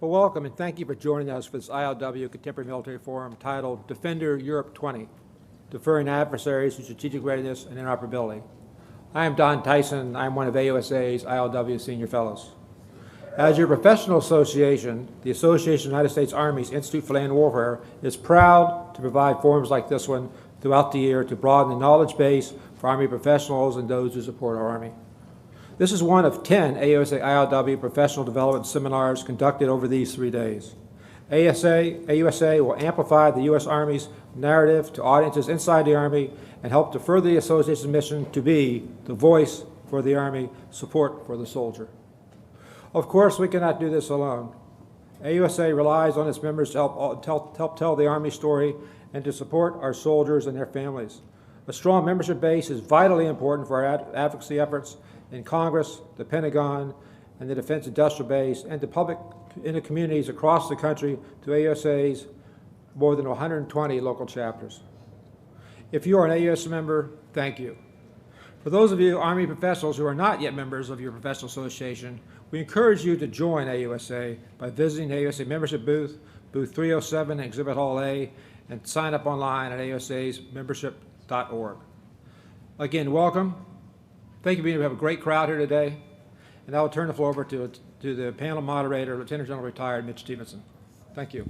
Well, welcome and thank you for joining us for this ILW Contemporary Military Forum titled Defender Europe 20, Deterring Adversaries to Strategic Readiness and Interoperability. I am Don Tyson. I'm one of AUSA's ILW Senior Fellows. As your professional association, the Association of United States Army's Institute for Land Warfare is proud to provide forums like this one throughout the year to broaden the knowledge base for Army professionals and those who support our Army. This is one of 10 AUSA ILW professional development seminars conducted over these 3 days. AUSA will amplify the U.S. Army's narrative to audiences inside the Army and help to further the Association's mission to be the voice for the Army, support for the soldier. Of course, we cannot do this alone. AUSA relies on its members to help tell the Army story and to support our soldiers and their families. A strong membership base is vitally important for our advocacy efforts in Congress, the Pentagon, and the Defense Industrial Base, and in the communities across the country to AUSA's more than 120 local chapters. If you are an AUSA member, thank you. For those of you Army professionals who are not yet members of your professional association, we encourage you to join AUSA by visiting the AUSA membership booth, booth 307 in Exhibit Hall A, and sign up online at ausasmembership.org. Again, welcome. Thank you for being here. We have a great crowd here today. And I will turn the floor over to the panel moderator, Lieutenant General Retired Mitch Stevenson. Thank you.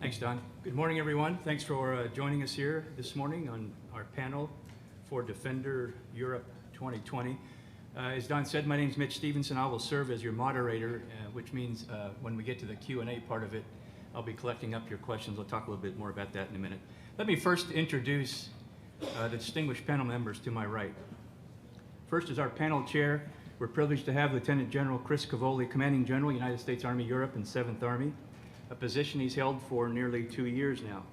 Thanks, Don. Good morning, everyone. Thanks for joining us here this morning on our panel for Defender Europe 2020. As Don said, my name is Mitch Stevenson. I will serve as your moderator, which means when we get to the Q&A part of it, I'll be collecting up your questions. We'll talk a little bit more about that in a minute. Let me first introduce the distinguished panel members to my right. First is our panel chair. We're privileged to have Lieutenant General Chris Cavoli, Commanding General, United States Army Europe and 7th Army, a position he's held for nearly 2 years now.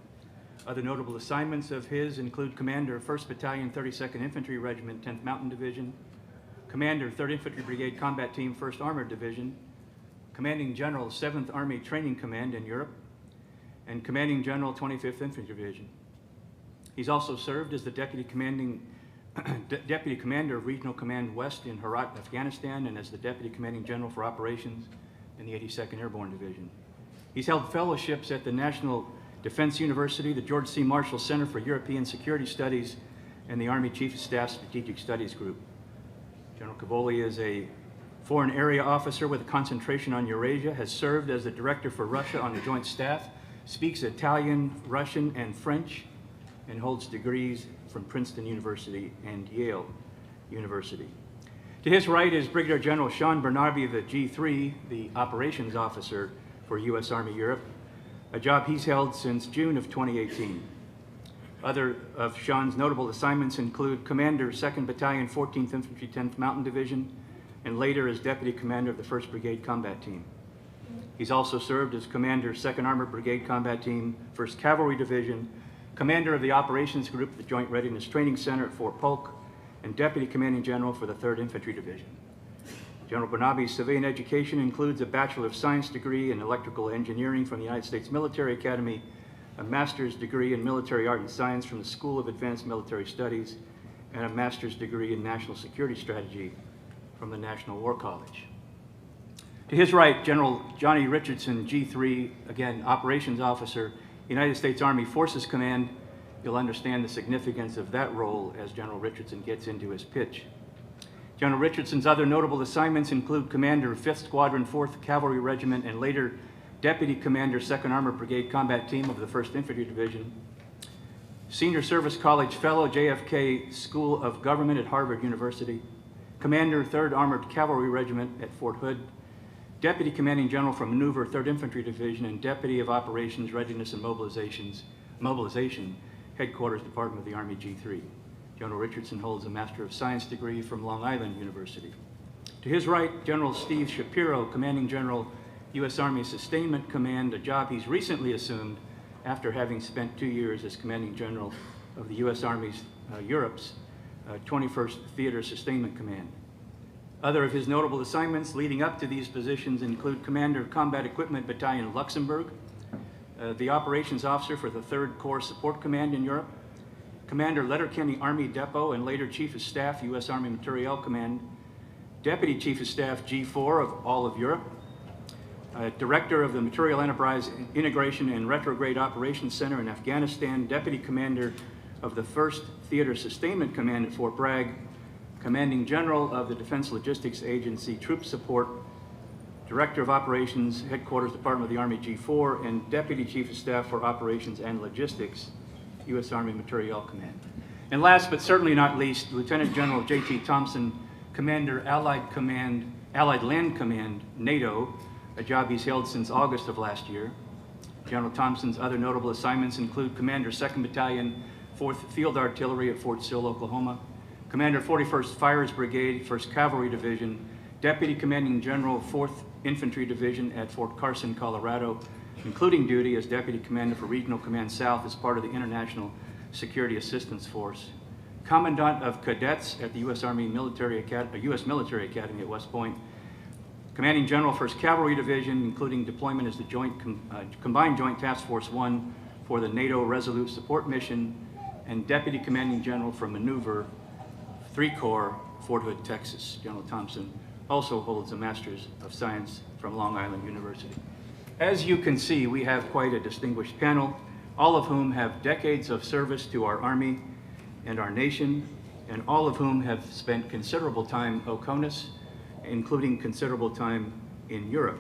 Other notable assignments of his include Commander of 1st Battalion, 32nd Infantry Regiment, 10th Mountain Division, Commander, 3rd Infantry Brigade Combat Team, 1st Armored Division, Commanding General, 7th Army Training Command in Europe, and Commanding General, 25th Infantry Division. He's also served as the Deputy Commander of Regional Command West in Herat, Afghanistan, and as the Deputy Commanding General for Operations in the 82nd Airborne Division. He's held fellowships at the National Defense University, the George C. Marshall Center for European Security Studies, and the Army Chief of Staff Strategic Studies Group. General Cavoli is a Foreign Area Officer with a concentration on Eurasia, has served as the Director for Russia on the Joint Staff, speaks Italian, Russian, and French, and holds degrees from Princeton University and Yale University. To his right is Brigadier General Sean Bernabe of the G3, the Operations Officer for U.S. Army Europe, a job he's held since June of 2018. Other of Sean's notable assignments include Commander, 2nd Battalion, 14th Infantry, 10th Mountain Division, and later as Deputy Commander of the 1st Brigade Combat Team. He's also served as Commander, 2nd Armored Brigade Combat Team, 1st Cavalry Division, Commander of the Operations Group at the Joint Readiness Training Center at Fort Polk, and Deputy Commanding General for the 3rd Infantry Division. General Bernabe's civilian education includes a Bachelor of Science degree in Electrical Engineering from the United States Military Academy, a Master's degree in Military Art and Science from the School of Advanced Military Studies, and a Master's degree in National Security Strategy from the National War College. To his right, General Johnny Richardson, G3, again, Operations Officer, United States Army Forces Command. You'll understand the significance of that role as General Richardson gets into his pitch. General Richardson's other notable assignments include Commander of 5th Squadron, 4th Cavalry Regiment, and later Deputy Commander, 2nd Armored Brigade Combat Team of the 1st Infantry Division, Senior Service College Fellow, JFK School of Government at Harvard University, Commander, 3rd Armored Cavalry Regiment at Fort Hood, Deputy Commanding General for Maneuver, 3rd Infantry Division, and Deputy of Operations, Readiness, and Mobilization, Headquarters Department of the Army G3. General Richardson holds a Master of Science degree from Long Island University. To his right, General Steve Shapiro, Commanding General, U.S. Army Sustainment Command, a job he's recently assumed after having spent 2 years as Commanding General of the U.S. Army's Europe's 21st Theater Sustainment Command. Other of his notable assignments leading up to these positions include Commander of Combat Equipment Battalion Luxembourg, the Operations Officer for the 3rd Corps Support Command in Europe, Commander Letterkenny Army Depot and later Chief of Staff, U.S. Army Materiel Command, Deputy Chief of Staff G4 of all of Europe, Director of the Material Enterprise Integration and Retrograde Operations Center in Afghanistan, Deputy Commander of the 1st Theater Sustainment Command at Fort Bragg, Commanding General of the Defense Logistics Agency Troop Support, Director of Operations, Headquarters Department of the Army G4, and Deputy Chief of Staff for Operations and Logistics, U.S. Army Materiel Command. And last but certainly not least, Lieutenant General J.T. Thomson, Commander Allied Land Command, NATO, a job he's held since August of last year. General Thompson's other notable assignments include Commander 2nd Battalion, 4th Field Artillery at Fort Sill, Oklahoma, Commander 41st Fires Brigade, 1st Cavalry Division, Deputy Commanding General, 4th Infantry Division at Fort Carson, Colorado, including duty as Deputy Commander for Regional Command South as part of the International Security Assistance Force, Commandant of Cadets at the U.S. Military Academy at West Point, Commanding General, 1st Cavalry Division, including deployment as the Combined Joint Task Force 1 for the NATO Resolute Support Mission, and Deputy Commanding General for Maneuver, 3 Corps, Fort Hood, Texas. General Thompson also holds a Master's of Science from Long Island University. As you can see, we have quite a distinguished panel, all of whom have decades of service to our Army and our nation, and all of whom have spent considerable time OCONUS, including considerable time in Europe.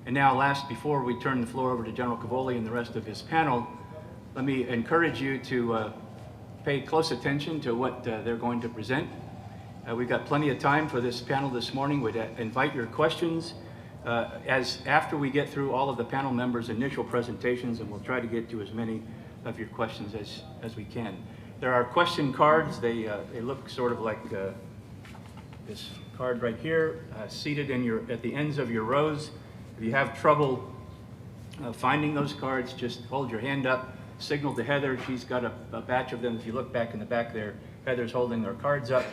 And now last, before we turn the floor over to General Cavoli and the rest of his panel, let me encourage you to pay close attention to what they're going to present. We've got plenty of time for this panel this morning. We'd invite your questions after we get through all of the panel members' initial presentations, and we'll try to get to as many of your questions as we can. There are question cards. They look sort of like this card right here, seated at the ends of your rows. If you have trouble finding those cards, just hold your hand up, signal to Heather. She's got a batch of them. If you look back in the back there, Heather's holding her cards up.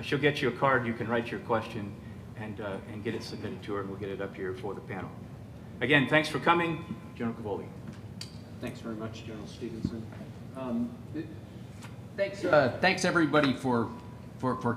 She'll get you a card. You can write your question and get it submitted to her, and we'll get it up here for the panel. Again, thanks for coming. General Cavoli. Thanks very much, General Stevenson. Thanks everybody for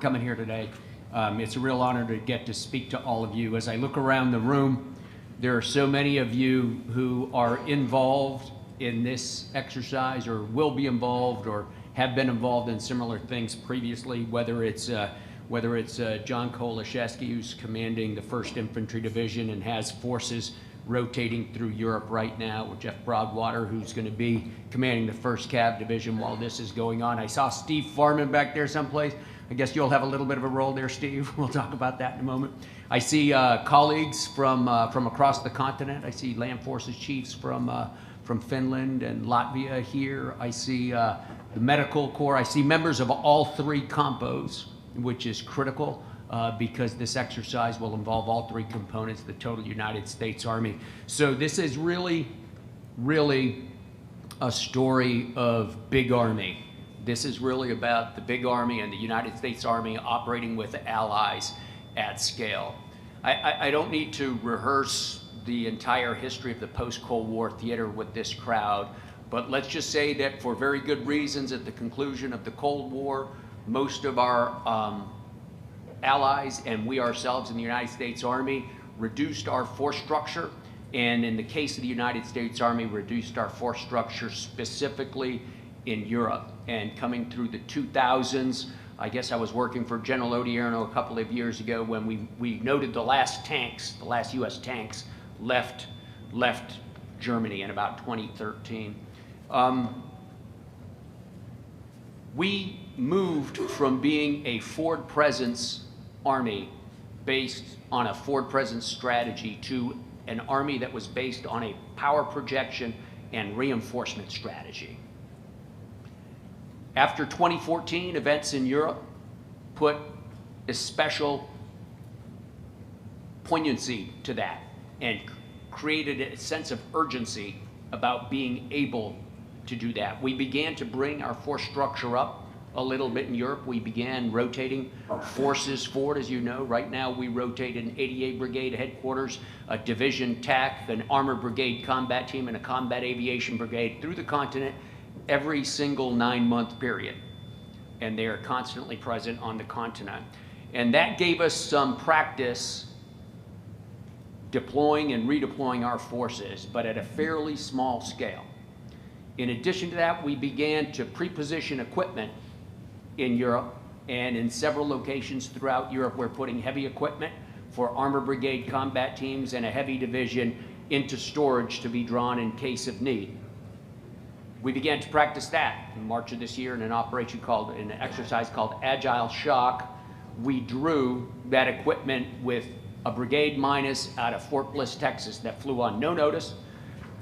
coming here today. It's a real honor to get to speak to all of you. As I look around the room, there are so many of you who are involved in this exercise or will be involved or have been involved in similar things previously, whether it's John Kolashevsky, who's commanding the 1st Infantry Division and has forces rotating through Europe right now, or Jeff Broadwater, who's going to be commanding the 1st Cav Division while this is going on. I saw Steve Farman back there someplace. I guess you'll have a little bit of a role there, Steve. We'll talk about that in a moment. I see colleagues from across the continent. I see Land Forces chiefs from Finland and Latvia here. I see the Medical Corps. I see members of all 3 compos, which is critical because this exercise will involve all 3 components, the total United States Army. So this is really, really a story of big Army. This is really about the big Army and the United States Army operating with allies at scale. I don't need to rehearse the entire history of the post-Cold War theater with this crowd, but let's just say that for very good reasons, at the conclusion of the Cold War, most of our allies and we ourselves in the United States Army reduced our force structure, and in the case of the United States Army, reduced our force structure specifically in Europe. And coming through the 2000s, I guess I was working for General Odierno a couple of years ago when we noted the last US tanks left Germany in about 2013. We moved from being a forward presence army based on a forward presence strategy to an army that was based on a power projection and reinforcement strategy. After 2014, events in Europe put a special poignancy to that and created a sense of urgency about being able to do that. We began to bring our force structure up a little bit in Europe. We began rotating forces forward. As you know, right now we rotate an 88 Brigade headquarters, a division TAC, an armored brigade combat team, and a combat aviation brigade through the continent every single 9-month period. And they are constantly present on the continent. And that gave us some practice deploying and redeploying our forces, but at a fairly small scale. In addition to that, we began to pre-position equipment in Europe, and in several locations throughout Europe, we're putting heavy equipment for Armor Brigade combat teams and a heavy division into storage to be drawn in case of need. We began to practice that in March of this year in an exercise called Agile Shock. We drew that equipment with a brigade minus out of Fort Bliss, Texas, that flew on no notice,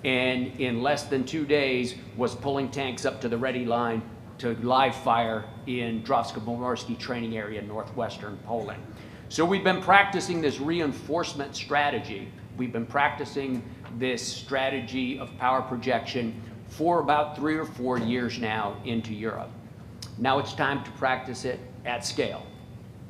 and in less than 2 days was pulling tanks up to the ready line to live fire in Drawsko-Pomorskie training area in northwestern Poland. So we've been practicing this reinforcement strategy. We've been practicing this strategy of power projection for about 3 or 4 years now into Europe. Now it's time to practice it at scale.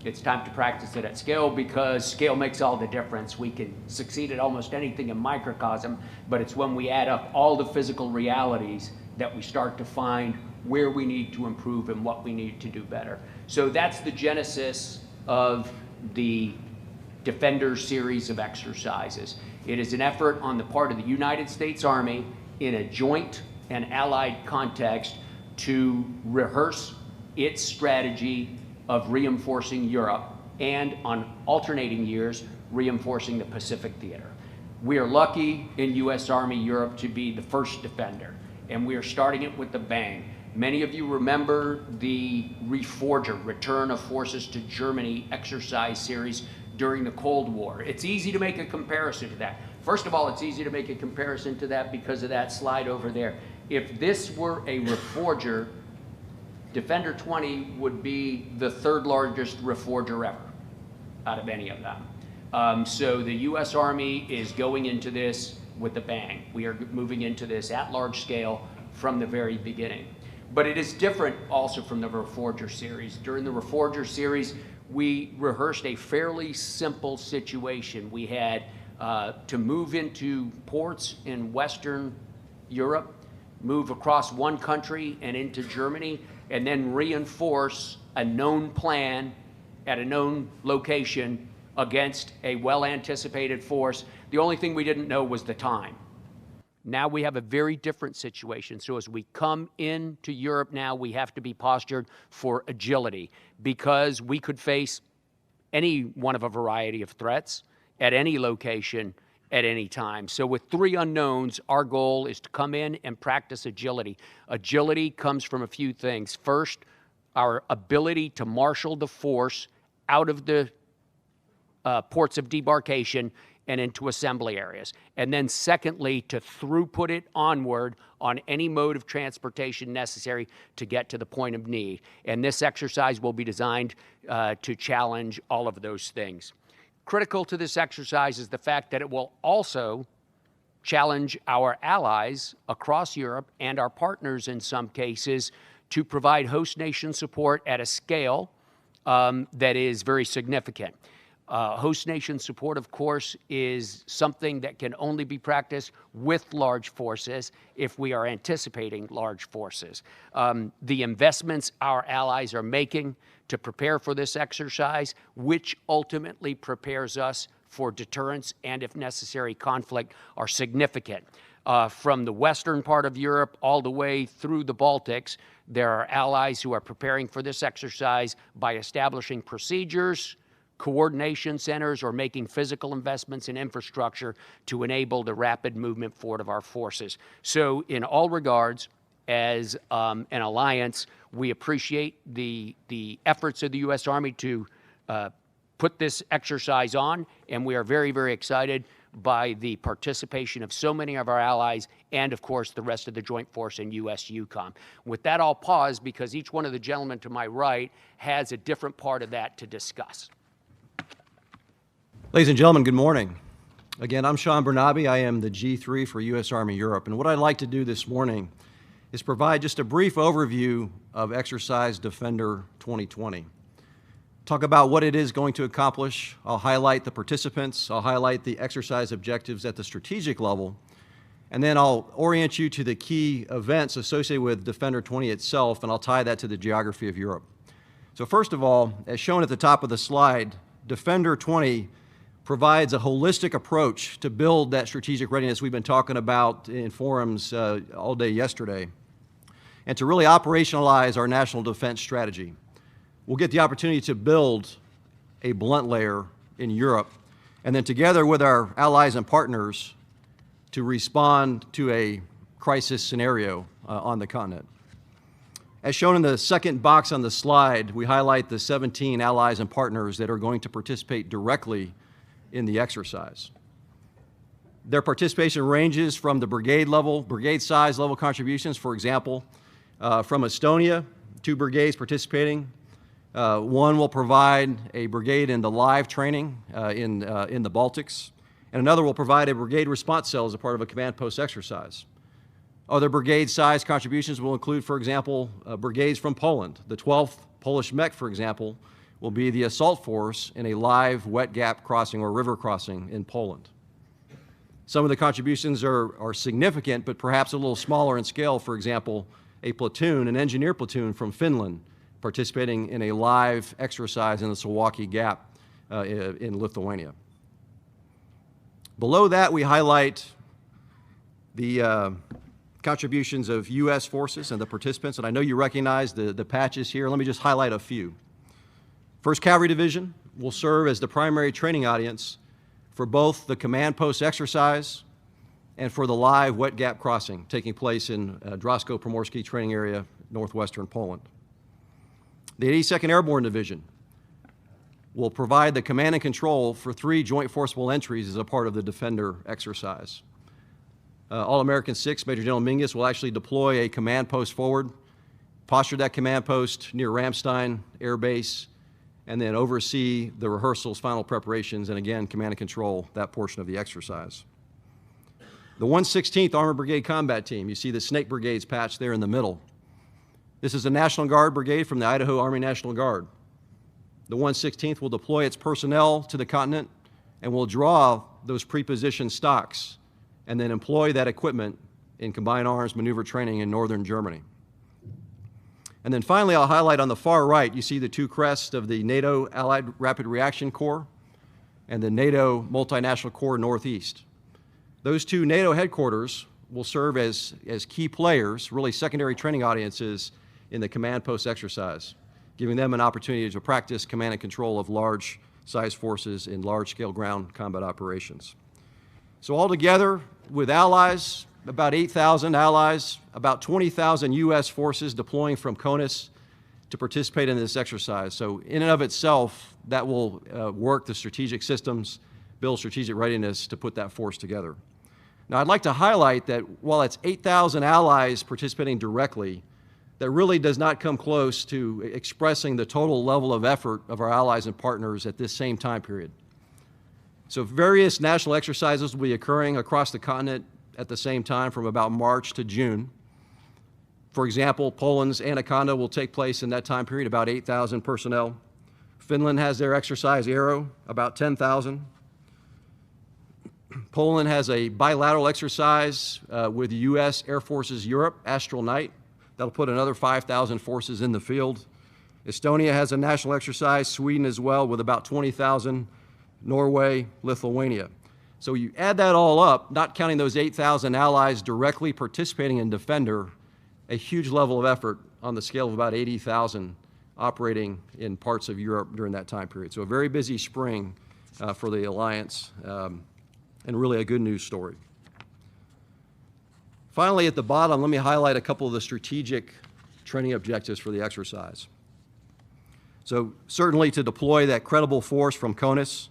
It's time to practice it at scale because scale makes all the difference. We can succeed at almost anything in microcosm, but it's when we add up all the physical realities that we start to find where we need to improve and what we need to do better. So that's the genesis of the Defender series of exercises. It is an effort on the part of the United States Army in a joint and allied context to rehearse its strategy of reinforcing Europe and on alternating years, reinforcing the Pacific theater. We are lucky in U.S. Army Europe to be the first Defender, and we are starting it with a bang. Many of you remember the Reforger, Return of Forces to Germany exercise series during the Cold War. It's easy to make a comparison to that. First of all, it's easy to make a comparison to that because of that slide over there. If this were a Reforger, Defender 20 would be the 3rd largest Reforger ever out of any of them. So the U.S. Army is going into this with a bang. We are moving into this at large scale from the very beginning. But it is different also from the Reforger series. During the Reforger series, we rehearsed a fairly simple situation. We had to move into ports in Western Europe, move across one country and into Germany, and then reinforce a known plan at a known location against a well-anticipated force. The only thing we didn't know was the time. Now we have a very different situation. So as we come into Europe now, we have to be postured for agility because we could face any one of a variety of threats at any location at any time. So with 3 unknowns, our goal is to come in and practice agility. Agility comes from a few things. First, our ability to marshal the force out of the ports of debarkation and into assembly areas. And then secondly, to throughput it onward on any mode of transportation necessary to get to the point of need. And this exercise will be designed to challenge all of those things. Critical to this exercise is the fact that it will also challenge our allies across Europe and our partners in some cases to provide host nation support at a scale that is very significant. Host nation support, of course, is something that can only be practiced with large forces if we are anticipating large forces. The investments our allies are making to prepare for this exercise, which ultimately prepares us for deterrence and, if necessary, conflict, are significant. From the western part of Europe all the way through the Baltics, there are allies who are preparing for this exercise by establishing procedures, coordination centers, or making physical investments in infrastructure to enable the rapid movement forward of our forces. So in all regards, as an alliance, we appreciate the efforts of the U.S. Army to put this exercise on, and we are very, very excited by the participation of so many of our allies and, of course, the rest of the Joint Force in U.S. EUCOM. With that, I'll pause because each one of the gentlemen to my right has a different part of that to discuss. Ladies and gentlemen, good morning. Again, I'm Sean Bernabe. I am the G3 for U.S. Army Europe. And what I'd like to do this morning is provide just a brief overview of Exercise Defender 2020. Talk about what it is going to accomplish. I'll highlight the participants. I'll highlight the exercise objectives at the strategic level. And then I'll orient you to the key events associated with Defender 20 itself, and I'll tie that to the geography of Europe. So first of all, as shown at the top of the slide, Defender 20 provides a holistic approach to build that strategic readiness we've been talking about in forums all day yesterday, and to really operationalize our national defense strategy. We'll get the opportunity to build a blunt layer in Europe, and then together with our allies and partners to respond to a crisis scenario on the continent. As shown in the second box on the slide, we highlight the 17 allies and partners that are going to participate directly in the exercise. Their participation ranges from the brigade size level contributions. For example, from Estonia, 2 brigades participating. One will provide a brigade in the live training in the Baltics, and another will provide a brigade response cell as a part of a command post exercise. Other brigade size contributions will include, for example, brigades from Poland. The 12th Polish Mech, for example, will be the assault force in a live wet gap crossing or river crossing in Poland. Some of the contributions are significant, but perhaps a little smaller in scale. For example, a platoon, an engineer platoon from Finland, participating in a live exercise in the Suwałki Gap in Lithuania. Below that, we highlight the contributions of U.S. forces and the participants, and I know you recognize the patches here. Let me just highlight a few. 1st Cavalry Division will serve as the primary training audience for both the command post exercise and for the live wet gap crossing taking place in Drawsko-Pomorskie training area, northwestern Poland. The 82nd Airborne Division will provide the command and control for 3 joint forcible entries as a part of the Defender exercise. All-American 6, Major General Mingus, will actually deploy a command post forward, posture that command post near Ramstein Air Base, and then oversee the rehearsals, final preparations, and again, command and control that portion of the exercise. The 116th Armored Brigade Combat Team, you see the Snake Brigades patch there in the middle. This is a National Guard brigade from the Idaho Army National Guard. The 116th will deploy its personnel to the continent and will draw those pre-positioned stocks and then employ that equipment in combined arms maneuver training in northern Germany. And then finally, I'll highlight on the far right, you see the 2 crests of the NATO Allied Rapid Reaction Corps and the NATO Multinational Corps Northeast. Those 2 NATO headquarters will serve as key players, really secondary training audiences in the command post exercise, giving them an opportunity to practice command and control of large size forces in large-scale ground combat operations. So altogether, with allies, about 8,000 allies, about 20,000 U.S. forces deploying from CONUS to participate in this exercise. So in and of itself, that will work the strategic systems, build strategic readiness to put that force together. Now, I'd like to highlight that while it's 8,000 allies participating directly, that really does not come close to expressing the total level of effort of our allies and partners at this same time period. So various national exercises will be occurring across the continent at the same time from about March to June. For example, Poland's Anaconda will take place in that time period, about 8,000 personnel. Finland has their exercise Arrow, about 10,000. Poland has a bilateral exercise with U.S. Air Forces Europe, Astral Knight. That'll put another 5,000 forces in the field. Estonia has a national exercise, Sweden as well, with about 20,000, Norway, Lithuania. So you add that all up, not counting those 8,000 allies directly participating in Defender, a huge level of effort on the scale of about 80,000 operating in parts of Europe during that time period. So a very busy spring for the alliance, and really a good news story. Finally, at the bottom, let me highlight a couple of the strategic training objectives for the exercise. So certainly to deploy that credible force from CONUS.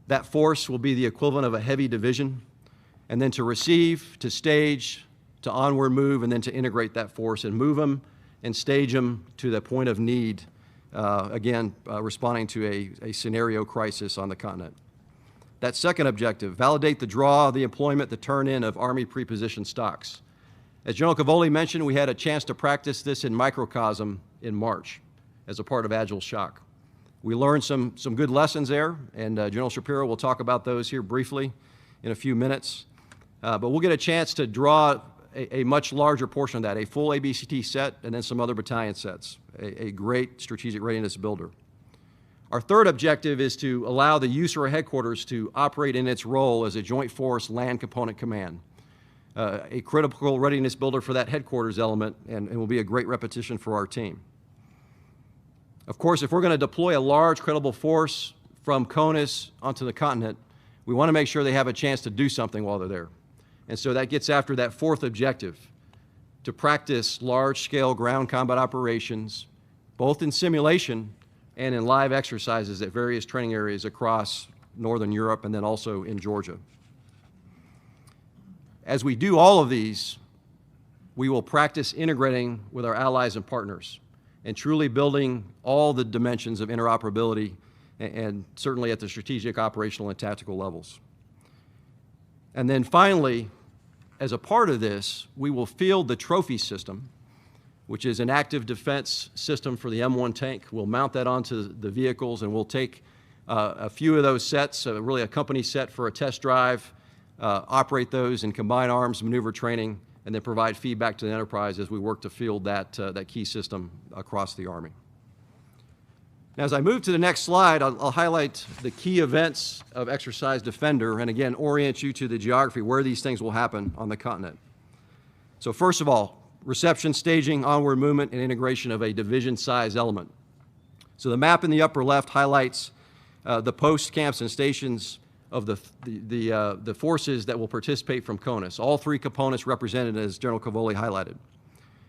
That force will be the equivalent of a heavy division, and then to receive, to stage, to onward move, and then to integrate that force and move them and stage them to the point of need, responding to a scenario crisis on the continent. That second objective, validate the draw, the employment, the turn-in of Army pre-positioned stocks. As General Cavoli mentioned, we had a chance to practice this in microcosm in March as a part of Agile Shock. We learned some good lessons there, and General Shapiro will talk about those here briefly in a few minutes. But we'll get a chance to draw a much larger portion of that, a full ABCT set and then some other battalion sets, a great strategic readiness builder. Our third objective is to allow the USAR headquarters to operate in its role as a Joint Force Land Component Command, a critical readiness builder for that headquarters element, and will be a great repetition for our team. Of course, if we're going to deploy a large, credible force from CONUS onto the continent, we want to make sure they have a chance to do something while they're there. And so that gets after that fourth objective, to practice large-scale ground combat operations, both in simulation and in live exercises at various training areas across Northern Europe and then also in Georgia. As we do all of these, we will practice integrating with our allies and partners and truly building all the dimensions of interoperability and certainly at the strategic, operational, and tactical levels. And then finally, as a part of this, we will field the trophy system, which is an active defense system for the M1 tank. We'll mount that onto the vehicles, and we'll take a few of those sets, really a company set for a test drive, operate those in combined arms maneuver training, and then provide feedback to the enterprise as we work to field that key system across the Army. Now, as I move to the next slide, I'll highlight the key events of Exercise Defender, and again, orient you to the geography where these things will happen on the continent. So first of all, reception, staging, onward movement, and integration of a division-size element. So the map in the upper left highlights the posts, camps, and stations of the forces that will participate from CONUS, all three components represented as General Cavoli highlighted.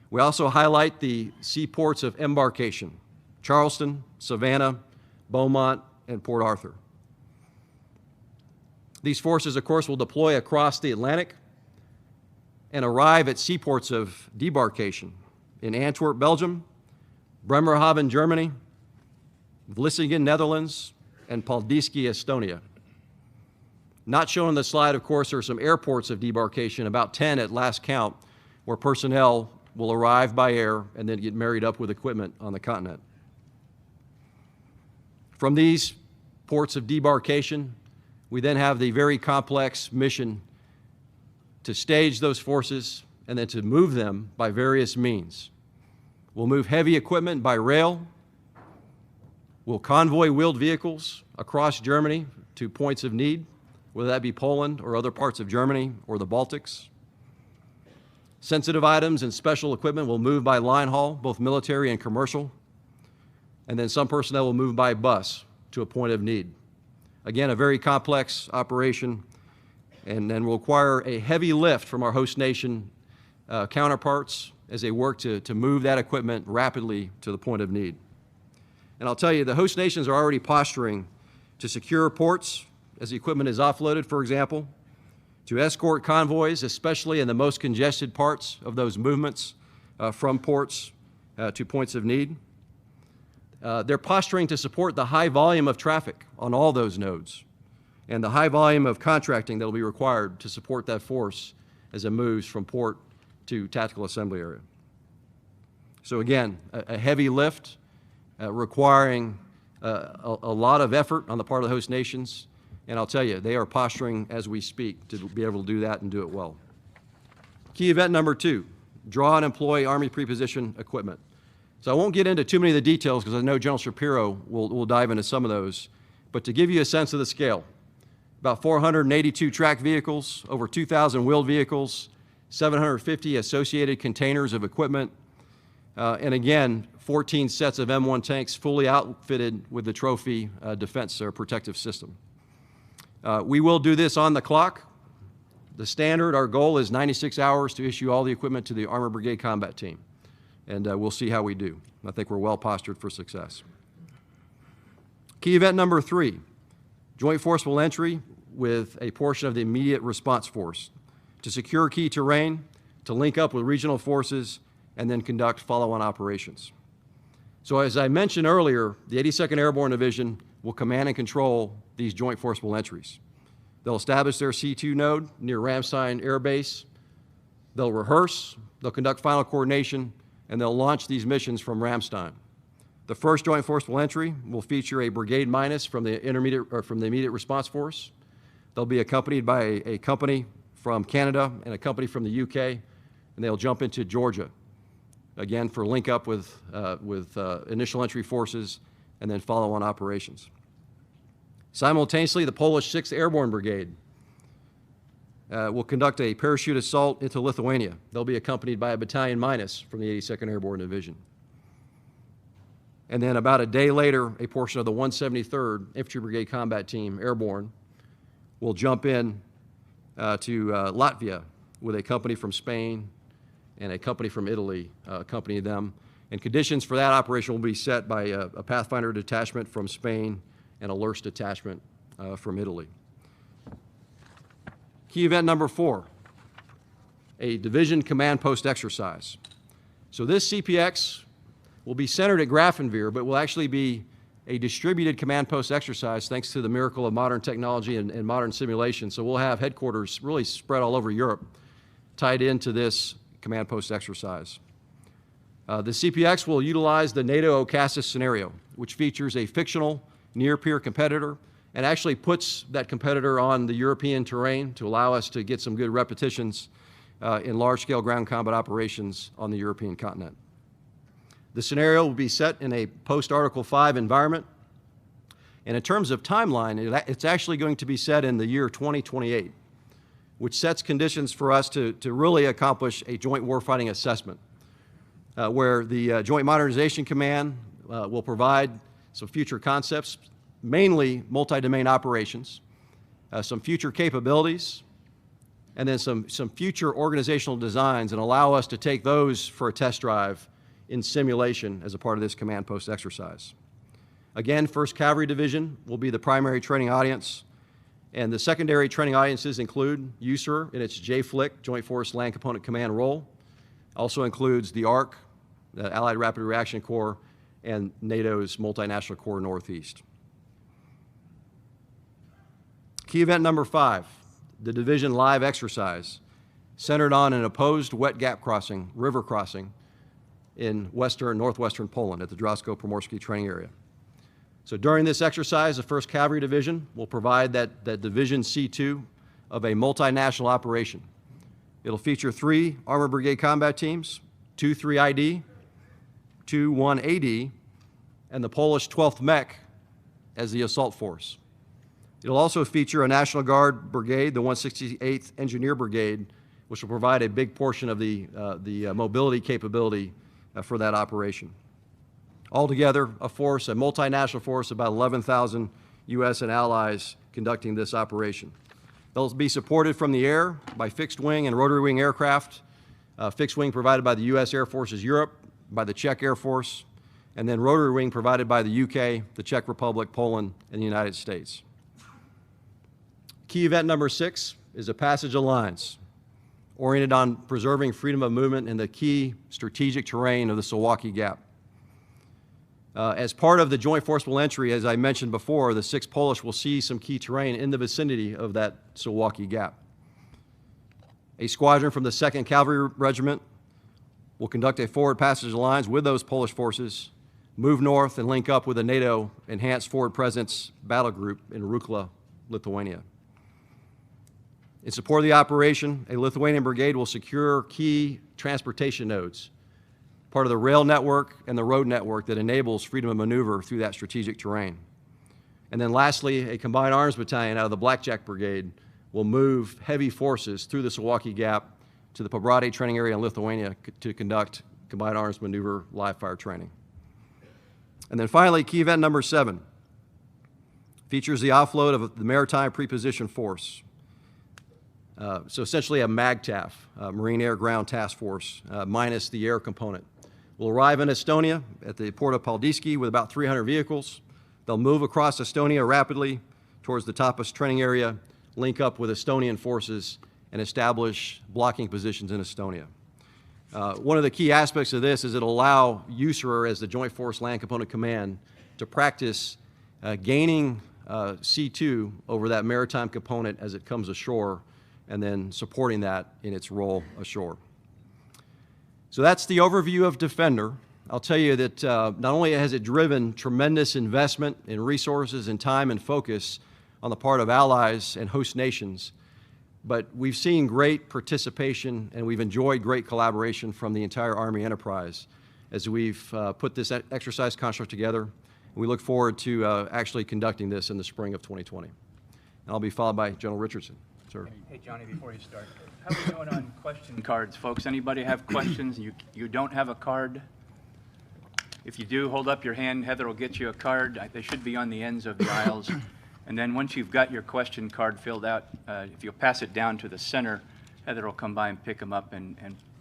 We also highlight the seaports of embarkation: Charleston, Savannah, Beaumont, and Port Arthur. These forces, of course, will deploy across the Atlantic and arrive at seaports of debarkation in Antwerp, Belgium, Bremerhaven, Germany, Vlissingen, Netherlands, and Paldiski, Estonia. Not shown on the slide, of course, are some airports of debarkation, about 10 at last count, where personnel will arrive by air and then get married up with equipment on the continent. From these ports of debarkation, we then have the very complex mission to stage those forces and then to move them by various means. We'll move heavy equipment by rail. We'll convoy wheeled vehicles across Germany to points of need, whether that be Poland or other parts of Germany or the Baltics. Sensitive items and special equipment will move by line haul, both military and commercial. And then some personnel will move by bus to a point of need. Again, a very complex operation, and then will require a heavy lift from our host nation counterparts as they work to move that equipment rapidly to the point of need. And I'll tell you, the host nations are already posturing to secure ports as the equipment is offloaded, for example, to escort convoys, especially in the most congested parts of those movements from ports to points of need. They're posturing to support the high volume of traffic on all those nodes and the high volume of contracting that will be required to support that force as it moves from port to tactical assembly area. So again, a heavy lift requiring a lot of effort on the part of the host nations, and I'll tell you, they are posturing as we speak to be able to do that and do it well. Key event number 2, draw and employ Army preposition equipment. So I won't get into too many of the details because I know General Shapiro will dive into some of those, but to give you a sense of the scale, about 482 tracked vehicles, over 2,000 wheeled vehicles, 750 associated containers of equipment, and again, 14 sets of M1 tanks fully outfitted with the trophy defense or protective system. We will do this on the clock. The standard, our goal is 96 hours to issue all the equipment to the Armor Brigade Combat Team. And we'll see how we do. I think we're well postured for success. Key event number 3, joint forcible entry with a portion of the immediate response force to secure key terrain, to link up with regional forces, and then conduct follow-on operations. So as I mentioned earlier, the 82nd Airborne Division will command and control these joint forcible entries. They'll establish their C2 node near Ramstein Air Base. They'll rehearse, they'll conduct final coordination, and they'll launch these missions from Ramstein. The first joint forcible entry will feature a brigade minus from the immediate response force. They'll be accompanied by a company from Canada and a company from the UK and they'll jump into Georgia, again for link up with initial entry forces and then follow-on operations. Simultaneously, the Polish 6th Airborne Brigade will conduct a parachute assault into Lithuania. They'll be accompanied by a battalion minus from the 82nd Airborne Division. And then about a day later, a portion of the 173rd Infantry Brigade Combat Team, Airborne, will jump in to Latvia with a company from Spain and a company from Italy accompanying them. And conditions for that operation will be set by a Pathfinder detachment from Spain and a Lurst detachment from Italy. Key event number 4, a division command post exercise. So this CPX will be centered at Grafenwehr, but will actually be a distributed command post exercise thanks to the miracle of modern technology and modern simulation. So we'll have headquarters really spread all over Europe tied into this command post exercise. The CPX will utilize the NATO AUSA scenario, which features a fictional near-peer competitor and actually puts that competitor on the European terrain to allow us to get some good repetitions in large-scale ground combat operations on the European continent. The scenario will be set in a post-Article 5 environment, and in terms of timeline, it's actually going to be set in the year 2028, which sets conditions for us to really accomplish a joint warfighting assessment, where the Joint Modernization Command will provide some future concepts, mainly multi-domain operations, some future capabilities, and then some future organizational designs, and allow us to take those for a test drive in simulation as a part of this command post exercise. Again, 1st Cavalry Division will be the primary training audience, and the secondary training audiences include USAR in its JFLC, Joint Force Land Component Command role. Also includes the ARC, the Allied Rapid Reaction Corps, and NATO's Multinational Corps Northeast. Key event number 5, the division live exercise, centered on an opposed wet gap crossing, river crossing, in northwestern Poland at the Drawsko-Pomorski training area. So during this exercise, the 1st Cavalry Division will provide that Division C2 of a multinational operation. It'll feature 3 Armored Brigade combat teams, 2 3ID, 2 1AD, and the Polish 12th Mech as the assault force. It'll also feature a National Guard brigade, the 168th Engineer Brigade, which will provide a big portion of the mobility capability for that operation. Altogether, a multinational force, about 11,000 U.S. and allies conducting this operation. They'll be supported from the air by fixed-wing and rotary-wing aircraft, fixed-wing provided by the U.S. Air Forces Europe, by the Czech Air Force, and then rotary-wing provided by the UK, the Czech Republic, Poland, and the United States. Key event number 6 is a passage of lines oriented on preserving freedom of movement in the key strategic terrain of the Suwałki Gap. As part of the joint forcible entry, as I mentioned before, the 6th Polish will see some key terrain in the vicinity of that Suwałki Gap. A squadron from the 2nd Cavalry Regiment will conduct a forward passage of lines with those Polish forces, move north and link up with a NATO Enhanced Forward Presence battle group in Rukla, Lithuania. In support of the operation, a Lithuanian brigade will secure key transportation nodes, part of the rail network and the road network that enables freedom of maneuver through that strategic terrain. And then lastly, a combined arms battalion out of the Blackjack Brigade will move heavy forces through the Suwałki Gap to the Pobrady training area in Lithuania to conduct combined arms maneuver live fire training. And then finally, key event number 7 features the offload of the Maritime Preposition Force. So essentially a MAGTAF, Marine Air Ground Task Force, minus the air component. Will arrive in Estonia at the port of Paldiski with about 300 vehicles. They'll move across Estonia rapidly towards the Tapas training area, link up with Estonian forces, and establish blocking positions in Estonia. One of the key aspects of this is it'll allow USAR as the Joint Force Land Component Command to practice gaining C2 over that maritime component as it comes ashore, and then supporting that in its role ashore. So that's the overview of Defender. I'll tell you that not only has it driven tremendous investment in resources and time and focus on the part of allies and host nations, but we've seen great participation and we've enjoyed great collaboration from the entire Army enterprise as we've put this exercise construct together. And we look forward to actually conducting this in the spring of 2020. And I'll be followed by General Richardson. Sir. Hey, Johnny, before you start, how are we doing on question cards, folks? Anybody have questions? You don't have a card? If you do, hold up your hand. Heather will get you a card. They should be on the ends of the aisles. And then once you've got your question card filled out, if you'll pass it down to the center, Heather will come by and pick them up and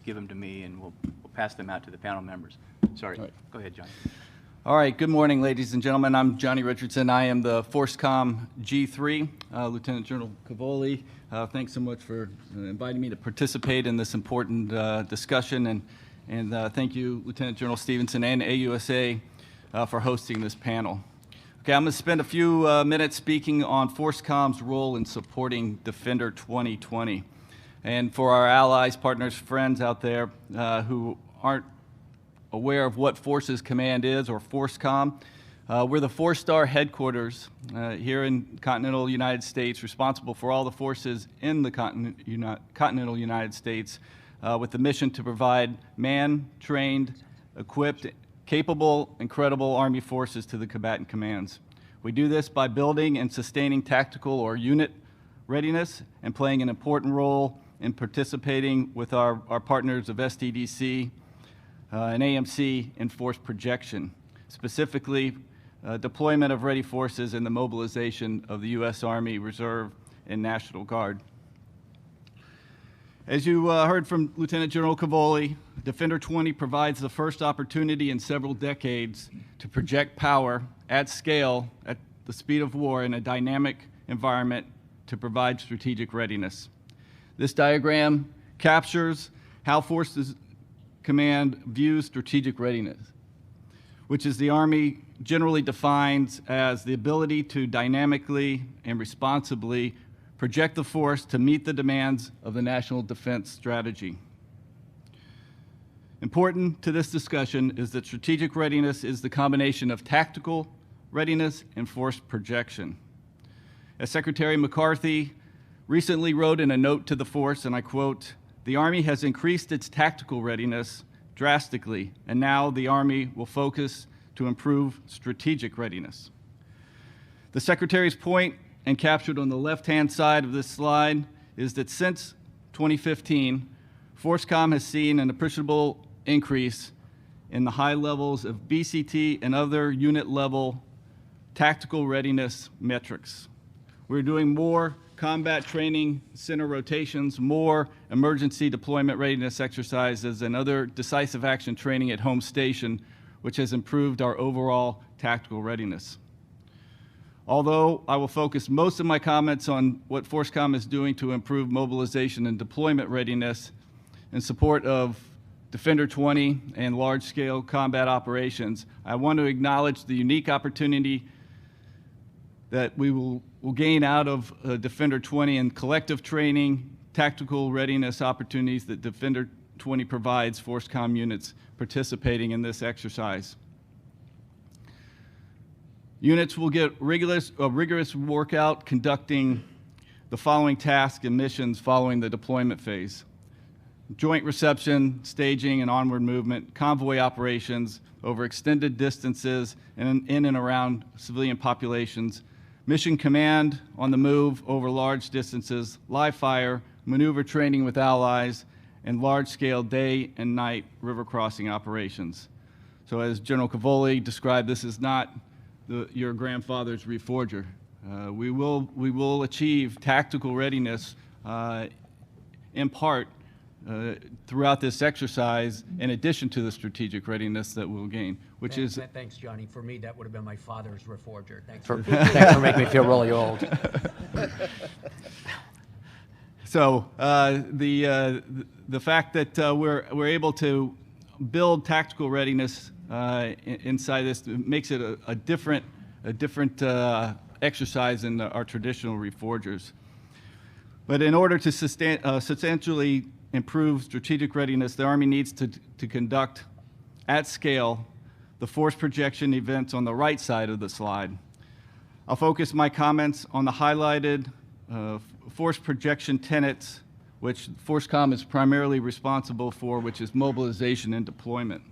give them to me, and we'll pass them out to the panel members. Sorry. Right. Go ahead, Johnny. All right, good morning, ladies and gentlemen. I'm Johnny Richardson. I am the FORSCOM G3, Lieutenant General Cavoli. Thanks so much for inviting me to participate in this important discussion, and thank you, Lieutenant General Stevenson and AUSA for hosting this panel. Okay, I'm going to spend a few minutes speaking on FORSCOM's role in supporting Defender 2020. And for our allies, partners, friends out there who aren't aware of what Forces Command is, or FORSCOM, we're the four-star headquarters here in continental United States, responsible for all the forces in the continental United States, with the mission to provide manned, equipped, capable, and credible Army forces to the combatant commands. We do this by building and sustaining tactical or unit readiness and playing an important role in participating with our partners of STDC and AMC in force projection, specifically deployment of ready forces and the mobilization of the U.S. Army Reserve and National Guard. As you heard from Lieutenant General Cavoli, Defender 20 provides the first opportunity in several decades to project power at scale at the speed of war in a dynamic environment to provide strategic readiness. This diagram captures how Forces Command views strategic readiness, which is the Army generally defines as the ability to dynamically and responsibly project the force to meet the demands of the national defense strategy. Important to this discussion is that strategic readiness is the combination of tactical readiness and force projection. As Secretary McCarthy recently wrote in a note to the force, and I quote, "The Army has increased its tactical readiness drastically, and now the Army will focus to improve strategic readiness." The Secretary's point, and captured on the left-hand side of this slide, is that since 2015, FORSCOM has seen an appreciable increase in the high levels of BCT and other unit-level tactical readiness metrics. We're doing more combat training center rotations, more emergency deployment readiness exercises, and other decisive action training at home station, which has improved our overall tactical readiness. Although I will focus most of my comments on what FORSCOM is doing to improve mobilization and deployment readiness in support of Defender 20 and large-scale combat operations, I want to acknowledge the unique opportunity that we will gain out of Defender 20 and collective training, tactical readiness opportunities that Defender 20 provides FORSCOM units participating in this exercise. Units will get a rigorous workout conducting the following tasks and missions following the deployment phase: joint reception, staging, and onward movement, convoy operations over extended distances and in and around civilian populations, mission command on the move over large distances, live fire, maneuver training with allies, and large-scale day and night river crossing operations. So as General Cavoli described, this is not your grandfather's reforger. We will achieve tactical readiness in part throughout this exercise, in addition to the strategic readiness that we'll gain, which is... Thanks, Johnny. For me, that would have been my father's reforger. Thanks Thanks for making me feel really old. So the fact that we're able to build tactical readiness inside this makes it a different exercise than our traditional reforgers. But in order to substantially improve strategic readiness, the Army needs to conduct at scale the force projection events on the right side of the slide. I'll focus my comments on the highlighted force projection tenets, which FORSCOM is primarily responsible for, which is mobilization and deployment.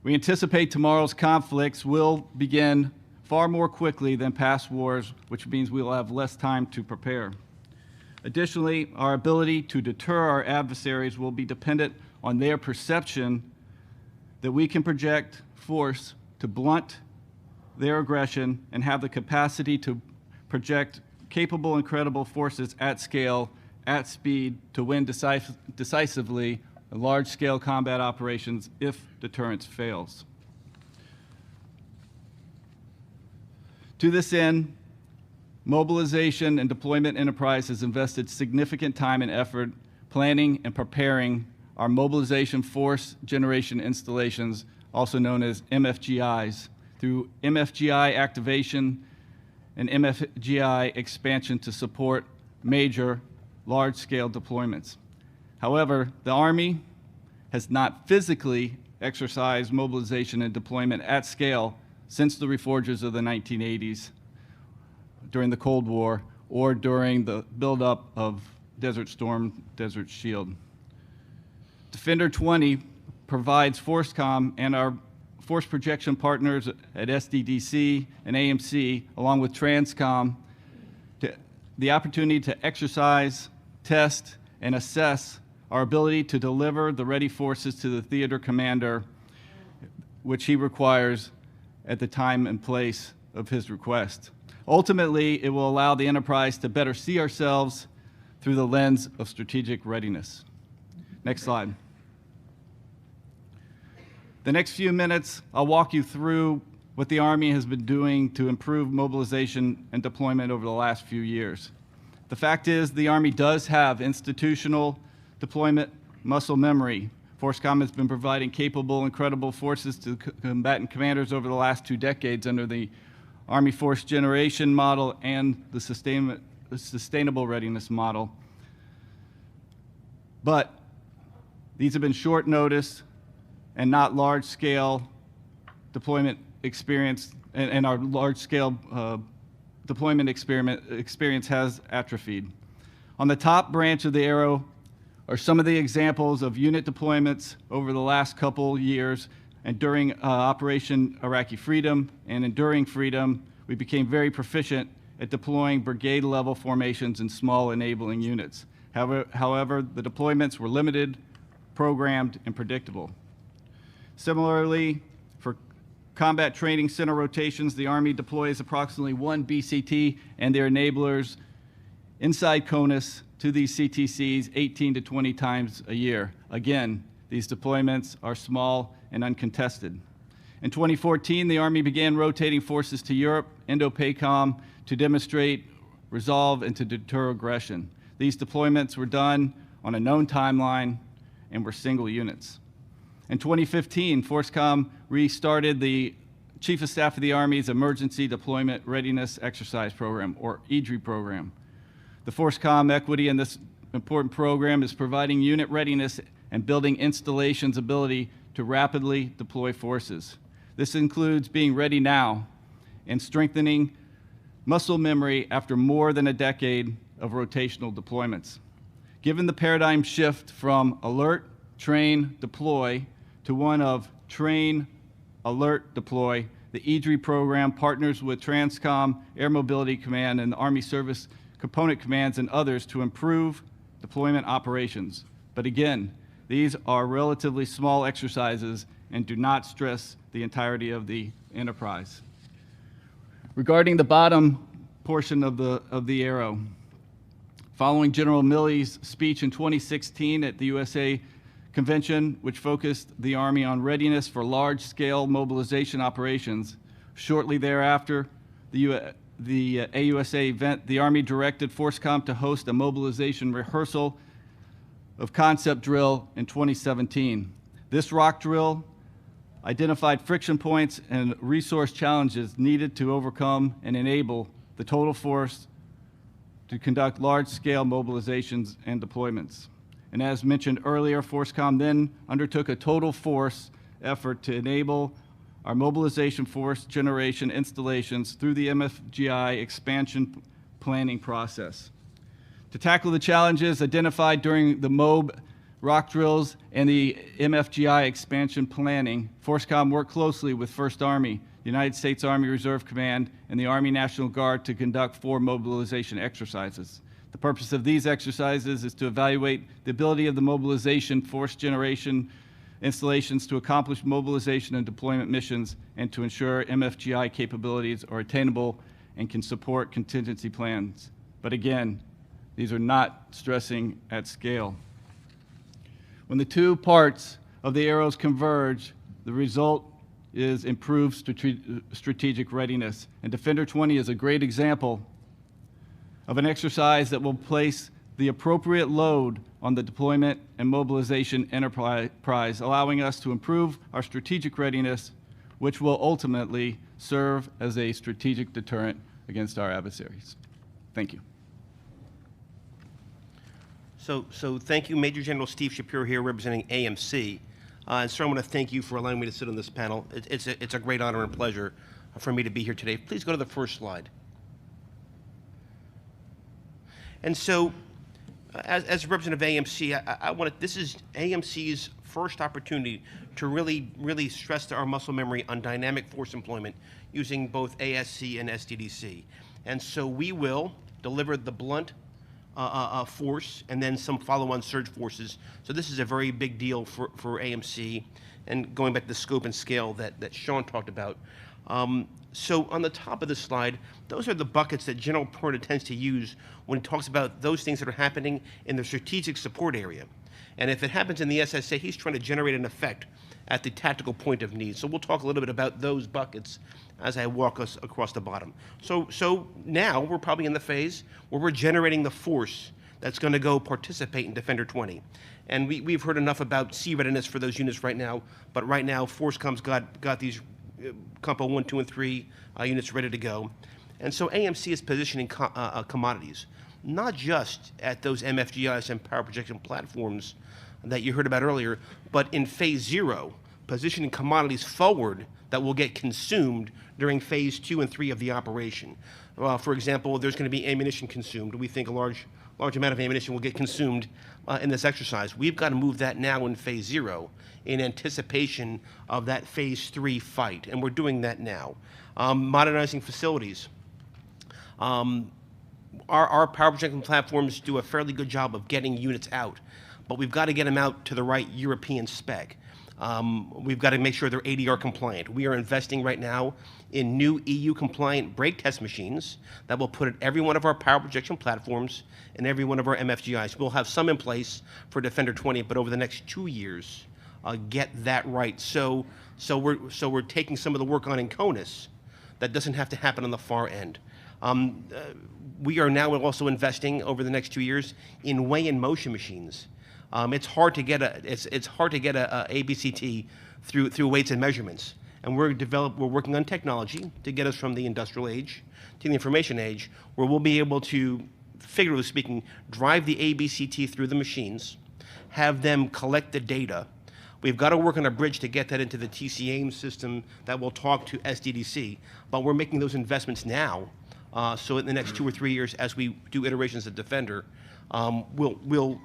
We anticipate tomorrow's conflicts will begin far more quickly than past wars, which means we will have less time to prepare. Additionally, our ability to deter our adversaries will be dependent on their perception that we can project force to blunt their aggression and have the capacity to project capable and credible forces at scale, at speed, to win decisively in large-scale combat operations if deterrence fails. To this end, Mobilization and Deployment Enterprise has invested significant time and effort planning and preparing our mobilization force generation installations, also known as MFGIs, through MFGI activation and MFGI expansion to support major large-scale deployments. However, the Army has not physically exercised mobilization and deployment at scale since the reforgers of the 1980s, during the Cold War, or during the buildup of Desert Storm, Desert Shield. Defender 20 provides FORSCOM and our force projection partners at SDDC and AMC, along with TRANSCOM, the opportunity to exercise, test, and assess our ability to deliver the ready forces to the theater commander, which he requires at the time and place of his request. Ultimately, it will allow the enterprise to better see ourselves through the lens of strategic readiness. Next slide. The next few minutes, I'll walk you through what the Army has been doing to improve mobilization and deployment over the last few years. The fact is, the Army does have institutional deployment muscle memory. FORSCOM has been providing capable and credible forces to combatant commanders over the last 2 decades under the Army Force Generation model and the Sustainable Readiness model. But these have been short notice and not large-scale deployment experience, and our large-scale deployment experience has atrophied. On the top branch of the arrow are some of the examples of unit deployments over the last couple years, and during Operation Iraqi Freedom and Enduring Freedom, we became very proficient at deploying brigade-level formations in small enabling units. However, the deployments were limited, programmed, and predictable. Similarly, for combat training center rotations, the Army deploys approximately 1 BCT and their enablers inside CONUS to these CTCs 18 to 20 times a year. Again, these deployments are small and uncontested. In 2014, the Army began rotating forces to Europe, Indo-PACOM, to demonstrate resolve and to deter aggression. These deployments were done on a known timeline and were single units. In 2015, FORSCOM restarted the Chief of Staff of the Army's Emergency Deployment Readiness Exercise Program, or EDRI program. The FORSCOM equity in this important program is providing unit readiness and building installations' ability to rapidly deploy forces. This includes being ready now and strengthening muscle memory after more than a decade of rotational deployments. Given the paradigm shift from alert, train, deploy to one of train, alert, deploy, the EDRI program partners with TRANSCOM, Air Mobility Command, and the Army Service Component Commands and others to improve deployment operations. But again, these are relatively small exercises and do not stress the entirety of the enterprise. Regarding the bottom portion of the arrow, following General Milley's speech in 2016 at the USA Convention, which focused the Army on readiness for large-scale mobilization operations, shortly thereafter, the AUSA event, the Army directed FORSCOM to host a mobilization rehearsal of concept drill in 2017. This rock drill identified friction points and resource challenges needed to overcome and enable the total force to conduct large-scale mobilizations and deployments. And as mentioned earlier, FORSCOM then undertook a total force effort to enable our mobilization force generation installations through the MFGI expansion planning process. To tackle the challenges identified during the MOB rock drills and the MFGI expansion planning, FORSCOM worked closely with 1st Army, United States Army Reserve Command, and the Army National Guard to conduct 4 mobilization exercises. The purpose of these exercises is to evaluate the ability of the mobilization force generation installations to accomplish mobilization and deployment missions and to ensure MFGI capabilities are attainable and can support contingency plans. But again, these are not stressing at scale. When the two parts of the arrows converge, the result is improved strategic readiness. And Defender 20 is a great example of an exercise that will place the appropriate load on the deployment and mobilization enterprise, allowing us to improve our strategic readiness, which will ultimately serve as a strategic deterrent against our adversaries. Thank you. So thank you, Major General Steve Shapiro here representing AMC. And sir, I want to thank you for allowing me to sit on this panel. It's a great honor and pleasure for me to be here today. Please go to the first slide. And so, as a representative of AMC, this is AMC's first opportunity to really stress our muscle memory on dynamic force employment using both ASC and SDDC. And so we will deliver the blunt force and then some follow-on surge forces. So this is a very big deal for AMC, and going back to the scope and scale that Sean talked about. So on the top of this slide, those are the buckets that General Perna tends to use when he talks about those things that are happening in the strategic support area. And if it happens in the SSA, he's trying to generate an effect at the tactical point of need. So we'll talk a little bit about those buckets as I walk us across the bottom. So now we're probably in the phase where we're generating the force that's going to go participate in Defender 20. And we've heard enough about sea readiness for those units right now, but right now FORSCOM's got these Compo 1, 2, and 3 units ready to go. And so AMC is positioning commodities, not just at those MFGIs and power projection platforms that you heard about earlier, but in phase 0, positioning commodities forward that will get consumed during phase 2 and 3 of the operation. For example, there's going to be ammunition consumed. We think a large amount of ammunition will get consumed in this exercise. We've got to move that now in phase 0 in anticipation of that phase 3 fight, and we're doing that now. Modernizing facilities. Our power projection platforms do a fairly good job of getting units out, but we've got to get them out to the right European spec. We've got to make sure they're ADR compliant. We are investing right now in new EU compliant brake test machines that will put at every one of our power projection platforms and every one of our MFGIs. We'll have some in place for Defender 20, but over the next 2 years, get that right. So we're taking some of the work on in CONUS that doesn't have to happen on the far end. We are now also investing over the next 2 years in weigh-in motion machines. It's hard to get a ABCT through weights and measurements, and we're working on technology to get us from the industrial age to the information age, where we'll be able to, figuratively speaking, drive the ABCT through the machines, have them collect the data. We've got to work on a bridge to get that into the TCAIM system that will talk to SDDC, but we're making those investments now. So in the next 2 or 3 years, as we do iterations of Defender, we'll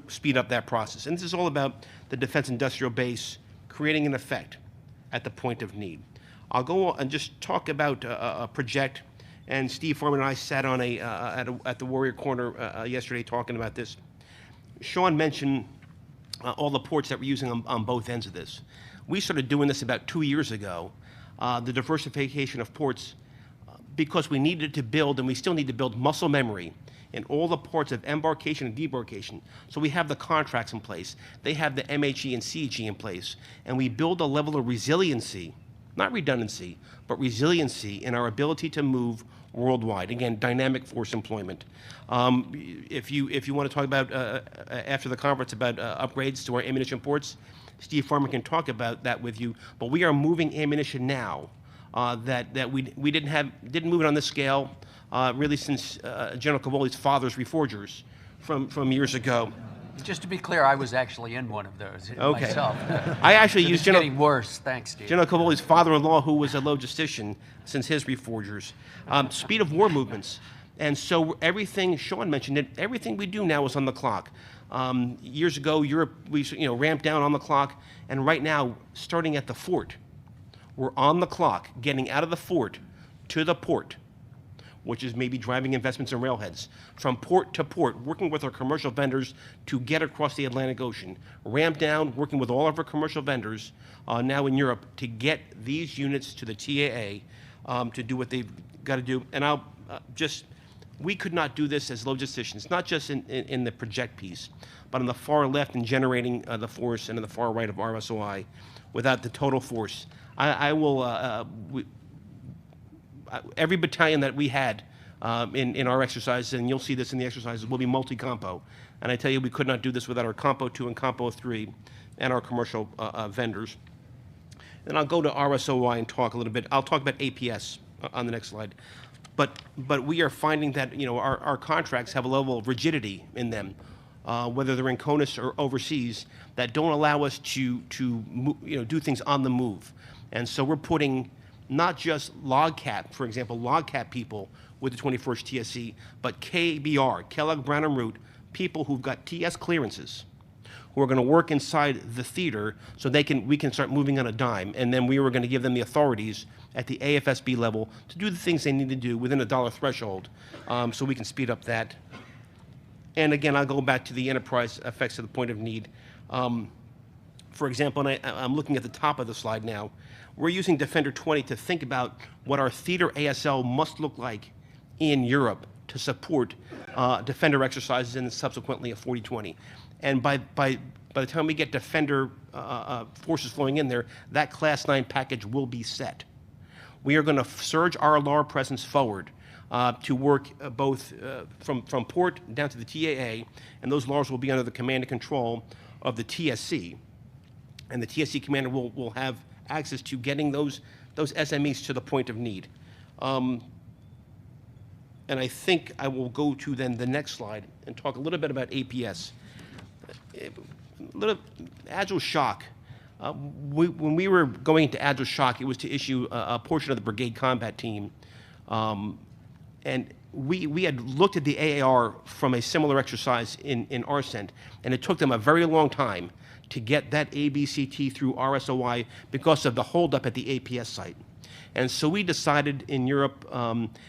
speed up that process. And this is all about the defense industrial base creating an effect at the point of need. I'll go and just talk about project. And Steve Foreman and I sat on at the Warrior Corner yesterday talking about this. Sean mentioned all the ports that we're using on both ends of this. We started doing this about 2 years ago, the diversification of ports, because we needed to build, and we still need to build, muscle memory in all the ports of embarkation and debarkation. So we have the contracts in place. They have the MHE and CHE in place. And we build a level of resiliency, not redundancy, but resiliency in our ability to move worldwide. Again, dynamic force employment. If you want to talk about, after the conference, about upgrades to our ammunition ports, Steve Farmer can talk about that with you. But we are moving ammunition now that we didn't move it on this scale really since General Cavoli's father's reforgers from years ago. Just to be clear, I was actually in one of those Okay. myself. I actually It's used getting worse. Thanks, Steve. General Cavoli's father-in-law, who was a logistician since his reforgers. Speed of war movements. And so everything, Sean mentioned it, everything we do now is on the clock. Years ago, Europe, we ramped down on the clock, and right now, starting at the fort, we're on the clock, getting out of the fort to the port, which is maybe driving investments in railheads, from port to port, working with our commercial vendors to get across the Atlantic Ocean. Ramp down, working with all of our commercial vendors now in Europe to get these units to the TAA to do what they've got to do. And I'll we could not do this as logisticians, not just in the project piece, but on the far left in generating the force and on the far right of RSOI without the total force. Every battalion that we had in our exercises, and you'll see this in the exercises, will be multi-compo. And I tell you, we could not do this without our Compo 2 and Compo 3 and our commercial vendors. And I'll go to RSOI and talk a little bit. I'll talk about APS on the next slide. But we are finding that our contracts have a level of rigidity in them, whether they're in CONUS or overseas, that don't allow us to do things on the move. And so we're putting not just LogCap, for example, LogCap people with the 21st TSC, but KBR, Kellogg Brown and Root, people who've got TS clearances, who are going to work inside the theater so we can start moving on a dime. And then we were going to give them the authorities at the AFSB level to do the things they need to do within a dollar threshold, so we can speed up that. And again, I'll go back to the enterprise effects of the point of need. For example, and I'm looking at the top of the slide now, we're using Defender 20 to think about what our theater ASL must look like in Europe to support Defender exercises and subsequently a 40-20. And by the time we get Defender forces flowing in there, that Class 9 package will be set. We are going to surge our LAR presence forward to work both from port down to the TAA, and those LARs will be under the command and control of the TSC. And the TSC commander will have access to getting those SMEs to the point of need. And I think I will go to then the next slide and talk a little bit about APS. Agile Shock. When we were going into Agile Shock, it was to issue a portion of the brigade combat team. And we had looked at the AAR from a similar exercise in RCENT, and it took them a very long time to get that ABCT through RSOI because of the holdup at the APS site. And so we decided in Europe,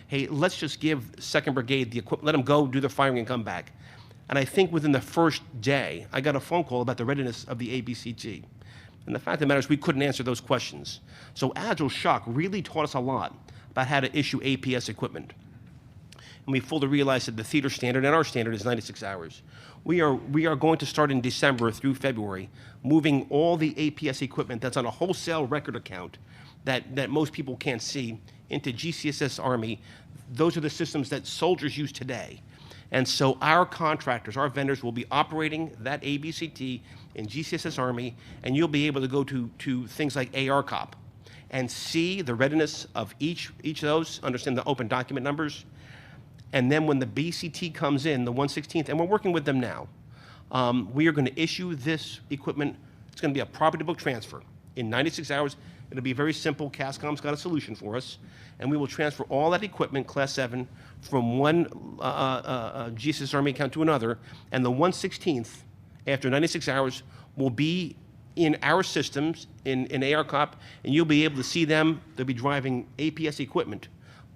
hey, let's just give 2nd Brigade the equipment, let them go do the firing and come back. And I think within the first day, I got a phone call about the readiness of the ABCT. And the fact of the matter is we couldn't answer those questions. So Agile Shock really taught us a lot about how to issue APS equipment. And we fully realized that the theater standard and our standard is 96 hours. We are going to start in December through February, moving all the APS equipment that's on a wholesale record account that most people can't see into GCSS Army. Those are the systems that soldiers use today. And so our contractors, our vendors, will be operating that ABCT in GCSS Army, and you'll be able to go to things like ARCOP and see the readiness of each of those, understand the open document numbers. And then when the BCT comes in, the 1/16th, and we're working with them now, we are going to issue this equipment. It's going to be a property book transfer. In 96 hours, it'll be very simple. CASCOM's got a solution for us. And we will transfer all that equipment, Class 7, from one GCS Army account to another. And the 1/16th, after 96 hours, will be in our systems, in ARCOP, and you'll be able to see them. They'll be driving APS equipment,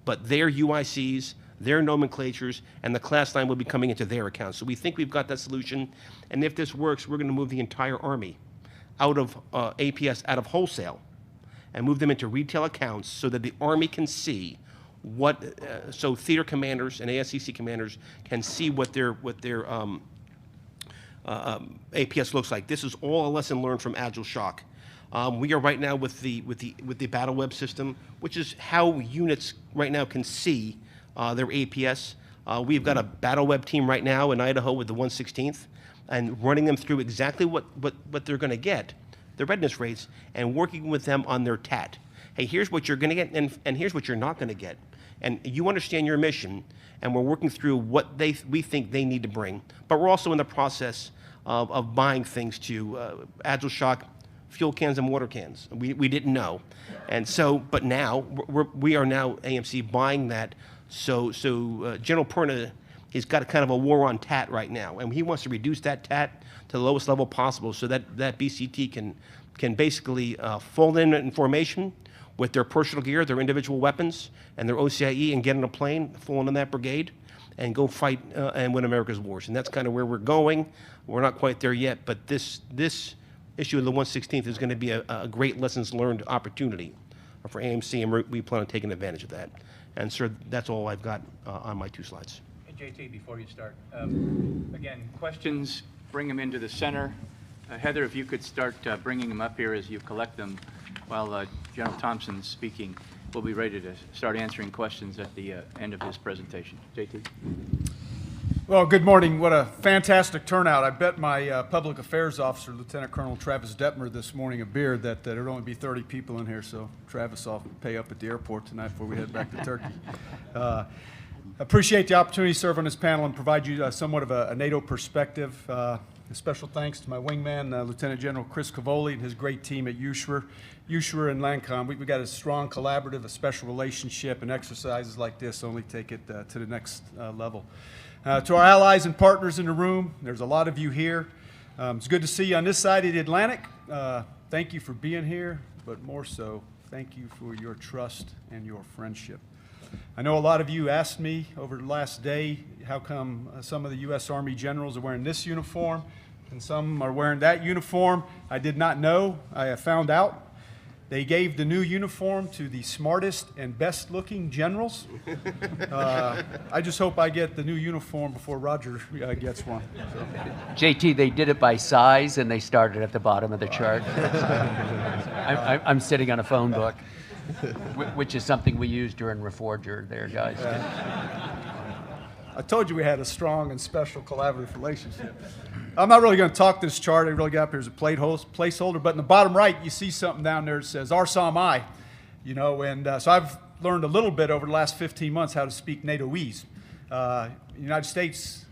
but their UICs, their nomenclatures, and the Class 9 will be coming into their accounts. So we think we've got that solution. And if this works, we're going to move the entire Army out of APS, out of wholesale, and move them into retail accounts so that the Army can see what, so theater commanders and ASCC commanders can see what their APS looks like. This is all a lesson learned from Agile Shock. We are right now with the battle web system, which is how units right now can see their APS. We've got a battle web team right now in Idaho with the 1/16th, and running them through exactly what they're going to get, their readiness rates, and working with them on their TAT. Hey, here's what you're going to get, and here's what you're not going to get. And you understand your mission, and we're working through what we think they need to bring. But we're also in the process of buying things to Agile Shock, fuel cans and water cans. We didn't know. And so, but now, we are now, AMC, buying that So General Perna has got a kind of a war on TAT right now, and he wants to reduce that TAT to the lowest level possible so that BCT can basically fold in formation with their personal gear, their individual weapons, and their OCIE, and get on a plane, fall in that brigade, and go fight and win America's wars. And that's kind of where we're going. We're not quite there yet, but this issue of the 116th is going to be a great lessons learned opportunity for AMC, and we plan on taking advantage of that. And sir, that's all I've got on my 2 slides. Hey, JT, before you start, again, questions, bring them into the center. Heather, if you could start bringing them up here as you collect them while General Thomson's speaking, we'll be ready to start answering questions at the end of his presentation. JT. Well, good morning. What a fantastic turnout. I bet my public affairs officer, Lieutenant Colonel Travis Detmer, this morning a beer that there would only be 30 people in here, so Travis, I'll pay up at the airport tonight before we head back to Turkey. Appreciate the opportunity to serve on this panel and provide you somewhat of a NATO perspective. A special thanks to my wingman, Lieutenant General Chris Cavoli, and his great team at USHR and LANCOM. We've got a strong collaborative, a special relationship, and exercises like this only take it to the next level. To our allies and partners in the room, there's a lot of you here. It's good to see you on this side of the Atlantic. Thank you for being here, but more so, thank you for your trust and your friendship. I know a lot of you asked me over the last day how come some of the U.S. Army generals are wearing this uniform and some are wearing that uniform. I did not know. I have found out. They gave the new uniform to the smartest and best looking generals. I just hope I get the new uniform before Roger gets one. So. JT, they did it by size, and they started at the bottom of the chart. I'm sitting on a phone book, which is something we use during Reforger there, guys. I told you we had a strong and special collaborative relationship. I'm not really going to talk this chart. I really got up here as a placeholder, but in the bottom right, you see something down there that says AUSA, you know, and so I've learned a little bit over the last 15 months how to speak NATOese. United States,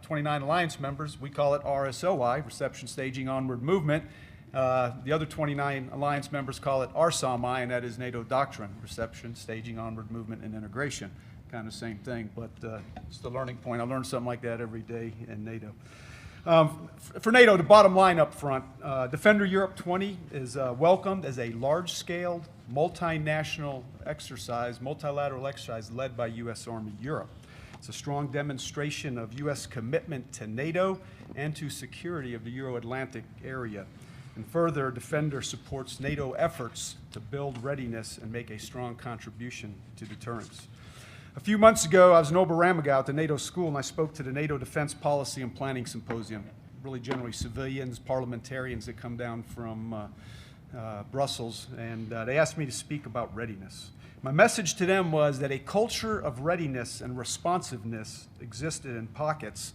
29 alliance members, we call it RSOI, Reception, Staging, Onward Movement. The other 29 alliance members call it RSOMI, and that is NATO Doctrine, Reception, Staging, Onward Movement, and Integration. Kind of same thing, but it's the learning point. I learn something like that every day in NATO. For NATO, the bottom line up front, Defender Europe 20 is welcomed as a large-scale, multinational exercise, multilateral exercise led by U.S. Army Europe. It's a strong demonstration of U.S. commitment to NATO and to security of the Euro-Atlantic area. And further, Defender supports NATO efforts to build readiness and make a strong contribution to deterrence. A few months ago, I was in Bernabe at the NATO school, and I spoke to the NATO Defense Policy and Planning Symposium, really generally civilians, parliamentarians that come down from Brussels, and they asked me to speak about readiness. My message to them was that a culture of readiness and responsiveness existed in pockets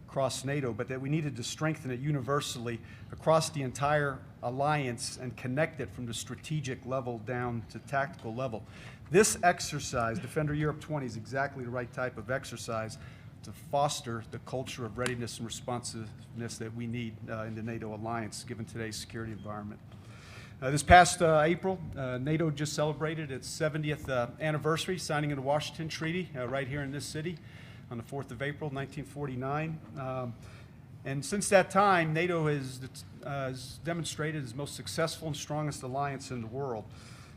across NATO, but that we needed to strengthen it universally across the entire alliance and connect it from the strategic level down to tactical level. This exercise, Defender Europe 20, is exactly the right type of exercise to foster the culture of readiness and responsiveness that we need in the NATO alliance, given today's security environment. This past April, NATO just celebrated its 70th anniversary, signing of the Washington Treaty right here in this city on the 4th of April, 1949. And since that time, NATO has demonstrated its most successful and strongest alliance in the world.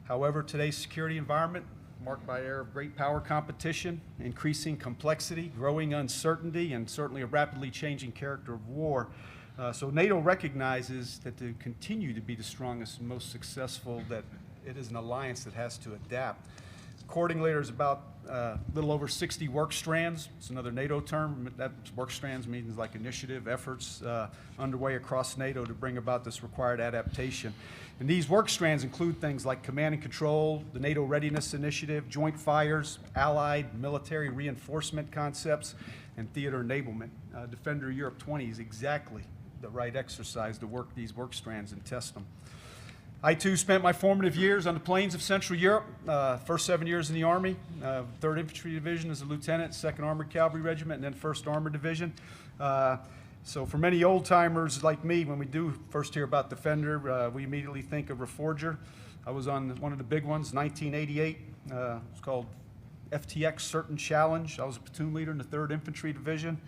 However, today's security environment, marked by an era of great power competition, increasing complexity, growing uncertainty, and certainly a rapidly changing character of war. So NATO recognizes that to continue to be the strongest and most successful, that it is an alliance that has to adapt. Accordingly, there's about a little over 60 work strands. It's another NATO term. That work strands means like initiative, efforts underway across NATO to bring about this required adaptation. And these work strands include things like command and control, the NATO Readiness Initiative, joint fires, allied military reinforcement concepts, and theater enablement. Defender Europe 20 is exactly the right exercise to work these work strands and test them. I, too, spent my formative years on the plains of Central Europe, first 7 years in the Army, 3rd Infantry Division as a lieutenant, 2nd Armored Cavalry Regiment, and then 1st Armored Division. So for many old-timers like me, when we do first hear about Defender, we immediately think of Reforger. I was on one of the big ones, 1988. It's called FTX Certain Challenge. I was a platoon leader in the 3rd Infantry Division.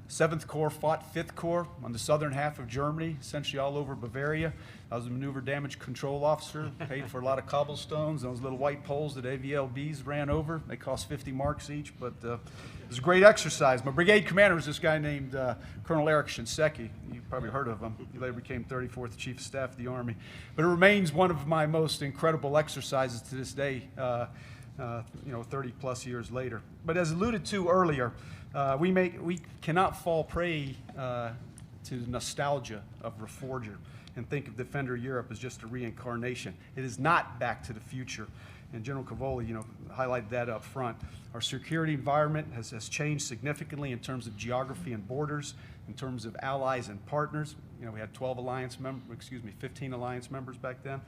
7th Corps fought 5th Corps on the southern half of Germany, essentially all over Bavaria. I was a maneuver damage control officer, paid for a lot of cobblestones, those little white poles that AVLBs ran over. They cost 50 marks each, but it was a great exercise. My brigade commander was this guy named Colonel Erich Shinseki. You've probably heard of him. He later became 34th Chief of Staff of the Army. But it remains one of my most incredible exercises to this day, 30 plus years later. But as alluded to earlier, we cannot fall prey to the nostalgia of Reforger and think of Defender Europe as just a reincarnation. It is not Back to the Future. And General Cavoli, highlighted that up front. Our security environment has changed significantly in terms of geography and borders, in terms of allies and partners. We had 15 alliance members back then.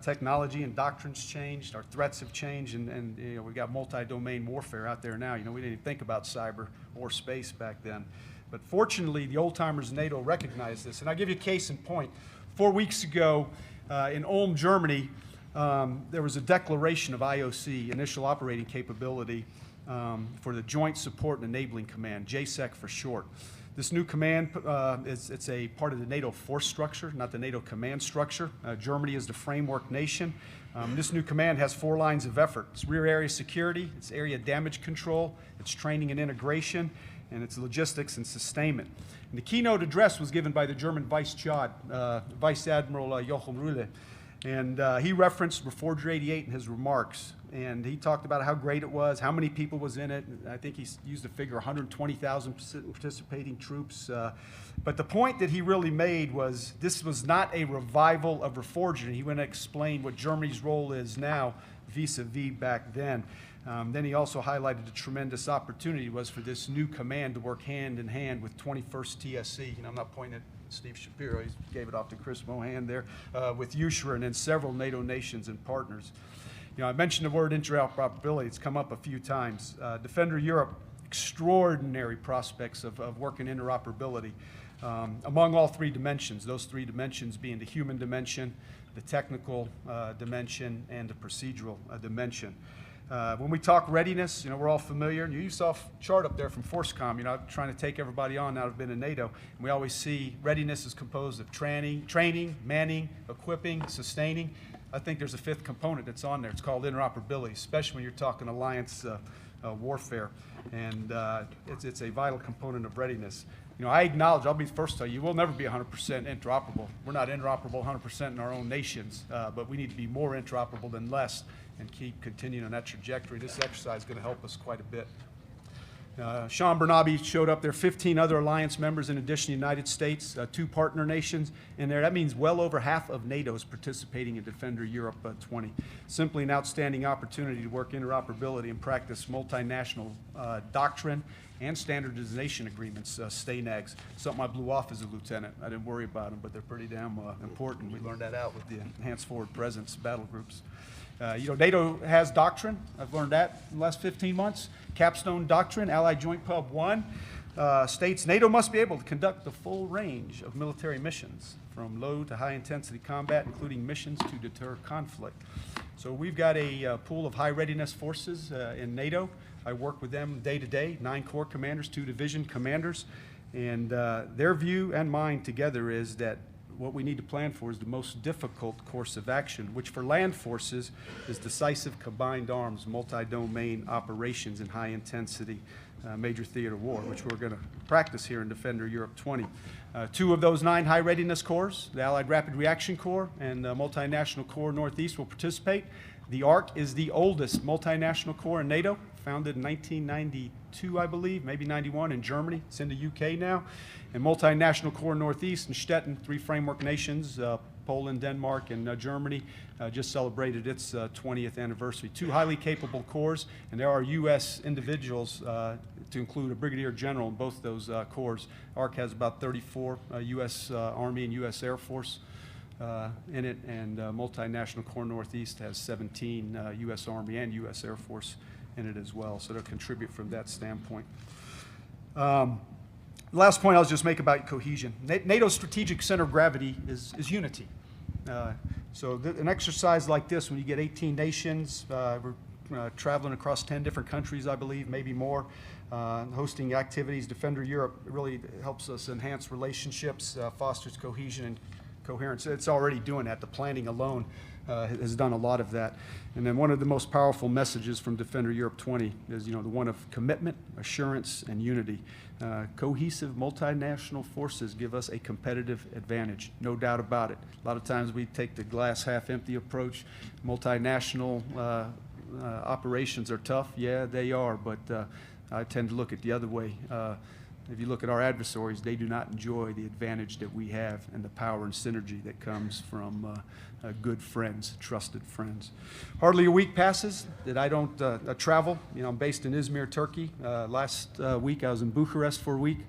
Technology and doctrines changed. Our threats have changed, and we've got multi-domain warfare out there now. We didn't even think about cyber or space back then. But fortunately, the old-timers in NATO recognized this. And I'll give you a case in point. 4 weeks ago in Ulm, Germany, there was a declaration of IOC, Initial Operating Capability, for the Joint Support and Enabling Command, JSEC for short. This new command, it's a part of the NATO force structure, not the NATO command structure. Germany is the framework nation. This new command has 4 lines of effort. It's rear area security, it's area damage control, it's training and integration, and it's logistics and sustainment. And the keynote address was given by the German Vice Admiral Joachim Rühle. And he referenced Reforger 88 in his remarks. And he talked about how great it was, how many people was in it. I think he used the figure 120,000 participating troops. But the point that he really made was this was not a revival of Reforger. And he went to explain what Germany's role is now vis-a-vis back then. Then he also highlighted the tremendous opportunity was for this new command to work hand in hand with 21st TSC. I'm not pointing at Steve Shapiro, he gave it off to Chris Mohan there, with USHRA and then several NATO nations and partners. I mentioned the word interoperability. It's come up a few times. Defender Europe, extraordinary prospects of working interoperability among all 3 dimensions, those 3 dimensions being the human dimension, the technical dimension, and the procedural dimension. When we talk readiness, we're all familiar. And you saw a chart up there from ForceCom, I'm trying to take everybody on now that have been in NATO. And we always see readiness is composed of training, manning, equipping, sustaining. I think there's a 5th component that's on there. It's called interoperability, especially when you're talking alliance warfare. And it's a vital component of readiness. I acknowledge, I'll be the first to tell you, we'll never be 100% interoperable. We're not interoperable 100% in our own nations, but we need to be more interoperable than less and keep continuing on that trajectory. This exercise is going to help us quite a bit. Sean Bernabe showed up there, 15 other alliance members in addition to the United States, 2 partner nations in there. That means well over half of NATO is participating in Defender Europe 20. Simply an outstanding opportunity to work interoperability and practice multinational doctrine and standardization agreements, STANAGs, something I blew off as a lieutenant. I didn't worry about them, but they're pretty damn important. We learned that out with the Enhanced Forward Presence battle groups. NATO has doctrine. I've learned that in the last 15 months. Capstone Doctrine, Allied Joint Pub 1, states NATO must be able to conduct the full range of military missions, from low to high intensity combat, including missions to deter conflict. So we've got a pool of high readiness forces in NATO. I work with them day to day, 9 corps commanders, 2 division commanders, and their view and mine together is that what we need to plan for is the most difficult course of action, which for land forces is decisive combined arms, multi-domain operations in high-intensity major theater war, which we're going to practice here in Defender Europe 20. 2 of those 9 high readiness corps, the Allied Rapid Reaction Corps and the Multinational Corps Northeast, will participate. The ARC is the oldest multinational corps in NATO, founded in 1992, I believe, maybe 91 in Germany. It's in the UK now. And Multinational Corps Northeast in Stettin, 3 framework nations, Poland, Denmark, and Germany, just celebrated its 20th anniversary. 2 highly capable corps, and there are U.S. individuals to include a brigadier general in both those corps. ARC has about 34 U.S. Army and U.S. Air Force in it, and Multinational Corps Northeast has 17 U.S. Army and U.S. Air Force in it as well, so they'll contribute from that standpoint. The last point I'll just make about cohesion. NATO's strategic center of gravity is unity. So an exercise like this, when you get 18 nations, we're traveling across 10 different countries, I believe, maybe more, hosting activities. Defender Europe really helps us enhance relationships, fosters cohesion and coherence. It's already doing that. The planning alone has done a lot of that. And then one of the most powerful messages from Defender Europe 20 is, the one of commitment, assurance, and unity. Cohesive multinational forces give us a competitive advantage, no doubt about it. A lot of times we take the glass half empty approach. Multinational operations are tough. Yeah, they are, but I tend to look at the other way. If you look at our adversaries, they do not enjoy the advantage that we have and the power and synergy that comes from good friends, trusted friends. Hardly a week passes that I don't travel. I'm based in Izmir, Turkey. Last week I was in Bucharest for a week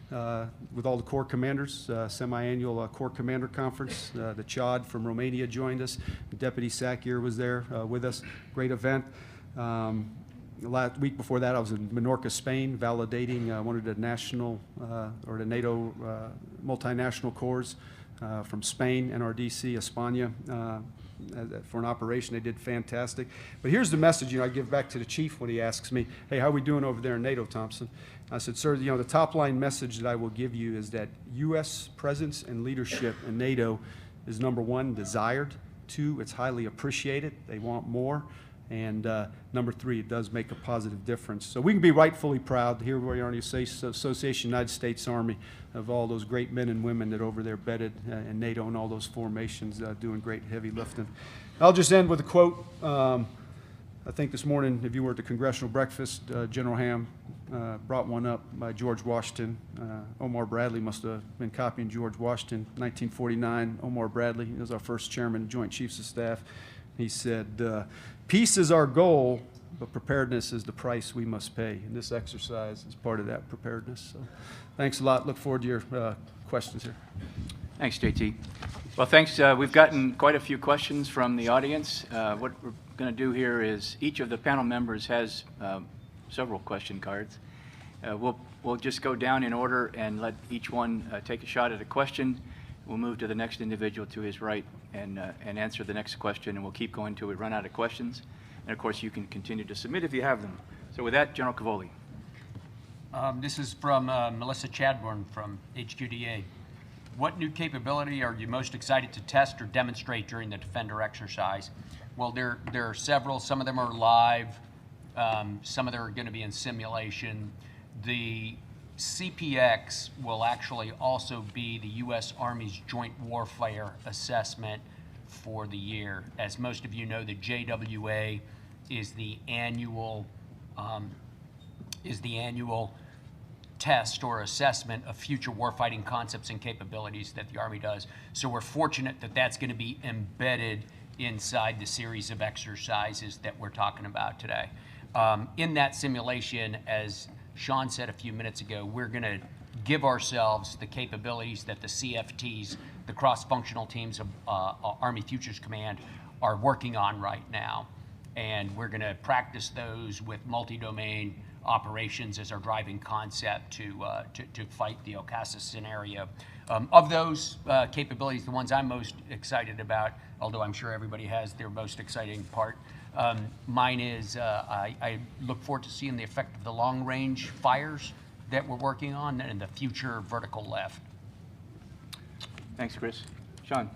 with all the Corps commanders, semi-annual Corps Commander Conference. The Chad from Romania joined us. Deputy Sakir was there with us. Great event. The last week before that, I was in Menorca, Spain, validating one of the national or the NATO multinational corps from Spain, NRDC, España, for an operation. They did fantastic. But here's the message I give back to the chief when he asks me, hey, how are we doing over there in NATO, Thomson? I said, sir, the top line message that I will give you is that U.S. presence and leadership in NATO is, number one, desired. Two, it's highly appreciated. They want more. And number three, it does make a positive difference. So we can be rightfully proud here we are in the Association United States Army of all those great men and women that are over there bedded in NATO and all those formations doing great heavy lifting. I'll just end with a quote. I think this morning, if you were at the congressional breakfast, General Ham brought one up by George Washington. Omar Bradley must have been copying George Washington. 1949, Omar Bradley was our first chairman, Joint Chiefs of Staff. He said, peace is our goal, but preparedness is the price we must pay. And this exercise is part of that preparedness. So thanks a lot. Look forward to your questions here. Thanks, JT. Well, thanks. We've gotten quite a few questions from the audience. What we're going to do here is each of the panel members has several question cards. We'll just go down in order and let each one take a shot at a question. We'll move to the next individual to his right and answer the next question, and we'll keep going until we run out of questions. And of course, you can continue to submit if you have them. So with that, General Cavoli. This is from Melissa Chadbourne from HQDA. What new capability are you most excited to test or demonstrate during the Defender exercise? Well, there are several. Some of them are live. Some of them are going to be in simulation. The CPX will actually also be the U.S. Army's Joint Warfare Assessment for the year. As most of you know, the JWA is the annual test or assessment of future warfighting concepts and capabilities that the Army does. So we're fortunate that that's going to be embedded inside the series of exercises that we're talking about today. In that simulation, as Sean said a few minutes ago, we're going to give ourselves the capabilities that the CFTs, the cross-functional teams of Army Futures Command, are working on right now. And we're going to practice those with multi-domain operations as our driving concept to fight the AUSA scenario. Of those capabilities, the ones I'm most excited about, although I'm sure everybody has their most exciting part, mine is I look forward to seeing the effect of the long-range fires that we're working on and the future vertical left. Thanks, Chris. Sean.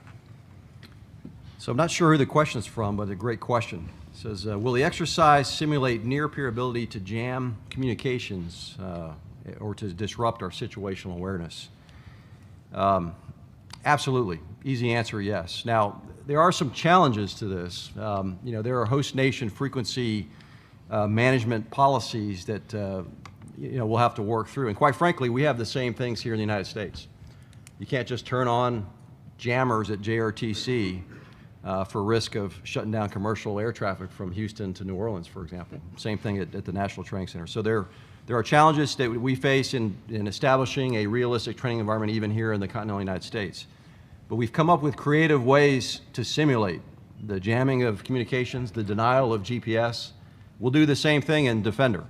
So I'm not sure who the question's from, but a great question. It says, will the exercise simulate near-peer ability to jam communications or to disrupt our situational awareness? Absolutely. Easy answer, yes. Now, there are some challenges to this. There are host nation frequency management policies that we'll have to work through. And quite frankly, we have the same things here in the United States. You can't just turn on jammers at JRTC for risk of shutting down commercial air traffic from Houston to New Orleans, for example. Same thing at the National Training Center. So there are challenges that we face in establishing a realistic training environment even here in the continental United States. But we've come up with creative ways to simulate the jamming of communications, the denial of GPS. We'll do the same thing in Defender.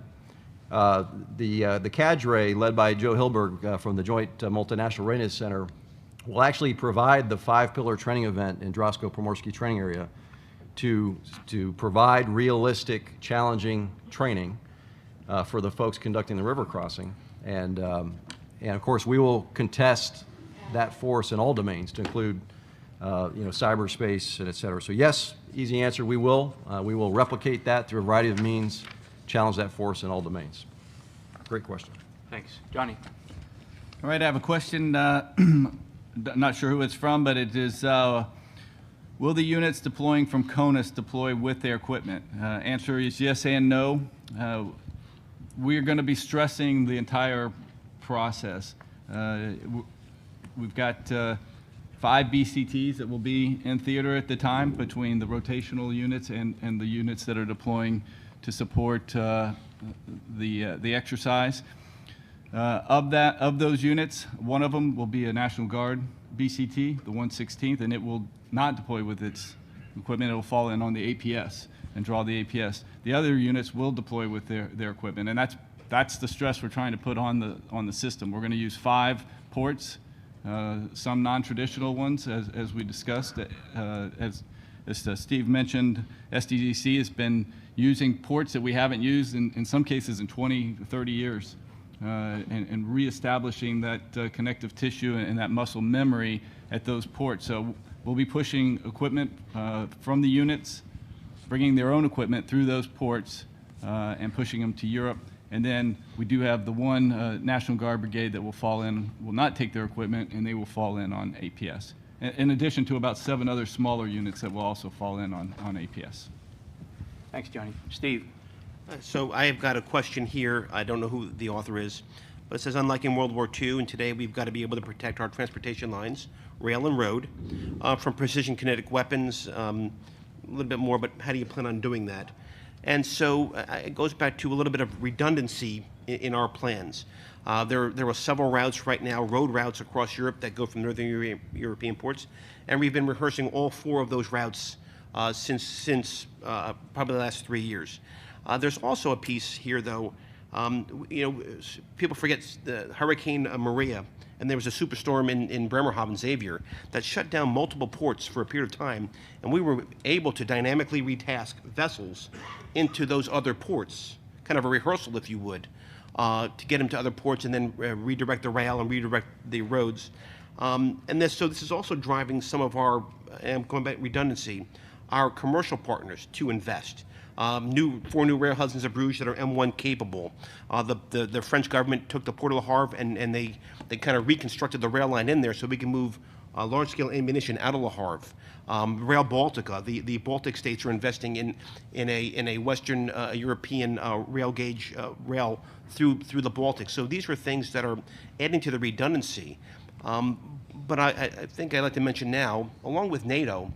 The cadre led by Joe Hilberg from the Joint Multinational Readiness Center will actually provide the 5-pillar training event in Drosko Pomorsky training area to provide realistic, challenging training for the folks conducting the river crossing. And of course, we will contest that force in all domains to include cyberspace and et cetera. So yes, easy answer, we will. We will replicate that through a variety of means, challenge that force in all domains. Great question. Thanks. Johnny? All right, I have a question. Not sure who it's from, but it is, will the units deploying from CONUS deploy with their equipment? Answer is yes and no. We are going to be stressing the entire process. We've got 5 BCTs that will be in theater at the time between the rotational units and the units that are deploying to support the exercise. Of those units, one of them will be a National Guard BCT, the 116th, and it will not deploy with its equipment. It will fall in on the APS and draw the APS. The other units will deploy with their equipment, and that's the stress we're trying to put on the system. We're going to use 5 ports, some non-traditional ones, as we discussed. As Steve mentioned, SDDC has been using ports that we haven't used in some cases in 20 to 30 years. And reestablishing that connective tissue and that muscle memory at those ports. So we'll be pushing equipment from the units, bringing their own equipment through those ports and pushing them to Europe. And then we do have the one National Guard brigade that will not take their equipment, and they will fall in on APS. In addition to about 7 other smaller units that will also fall in on APS. Thanks, Johnny. Steve? So I have got a question here. I don't know who the author is, but it says, unlike in World War II, and today we've got to be able to protect our transportation lines, rail and road, from precision kinetic weapons, a little bit more, but how do you plan on doing that? And so it goes back to a little bit of redundancy in our plans. There are several routes right now, road routes across Europe that go from northern European ports, and we've been rehearsing all 4 of those routes since probably the last 3 years. There's also a piece here, though. People forget the Hurricane Maria, and there was a superstorm in Bremerhaven, Xavier, that shut down multiple ports for a period of time, and we were able to dynamically retask vessels into those other ports, kind of a rehearsal, if you would, to get them to other ports and then redirect the rail and redirect the roads. So this is also driving some of our, and going back to redundancy, our commercial partners to invest. 4 new rail hubs in Bruges that are M1 capable. The French government took the Port of Le Havre and they kind of reconstructed the rail line in there so we can move large-scale ammunition out of Le Havre. Rail Baltica, the Baltic states are investing in a Western European rail gauge rail through the Baltic. So these are things that are adding to the redundancy. But I think I'd like to mention now, along with NATO,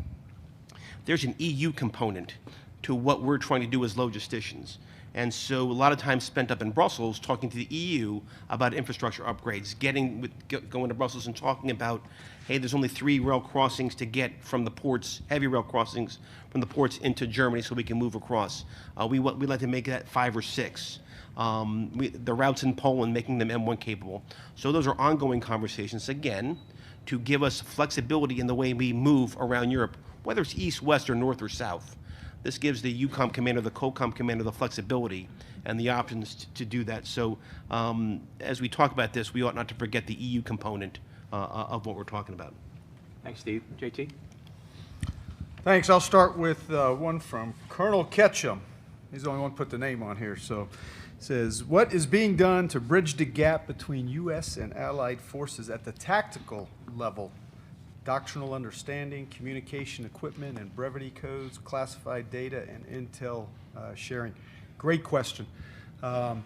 there's an EU component to what we're trying to do as logisticians. And so a lot of time spent up in Brussels talking to the EU about infrastructure upgrades, going to Brussels and talking about, hey, there's only 3 rail crossings to get from the ports, heavy rail crossings from the ports into Germany so we can move across. We'd like to make that 5 or 6. The routes in Poland, making them M1 capable. So those are ongoing conversations, again, to give us flexibility in the way we move around Europe, whether it's east, west, or north or south. This gives the EUCOM commander, the COCOM commander, the flexibility and the options to do that. So as we talk about this, we ought not to forget the EU component of what we're talking about. Thanks, Steve. JT? Thanks. I'll start with one from Colonel Ketchum. He's the only one who put the name on here. So it says, what is being done to bridge the gap between U.S. and allied forces at the tactical level? Doctrinal understanding, communication equipment and brevity codes, classified data, and intel sharing. Great question. Part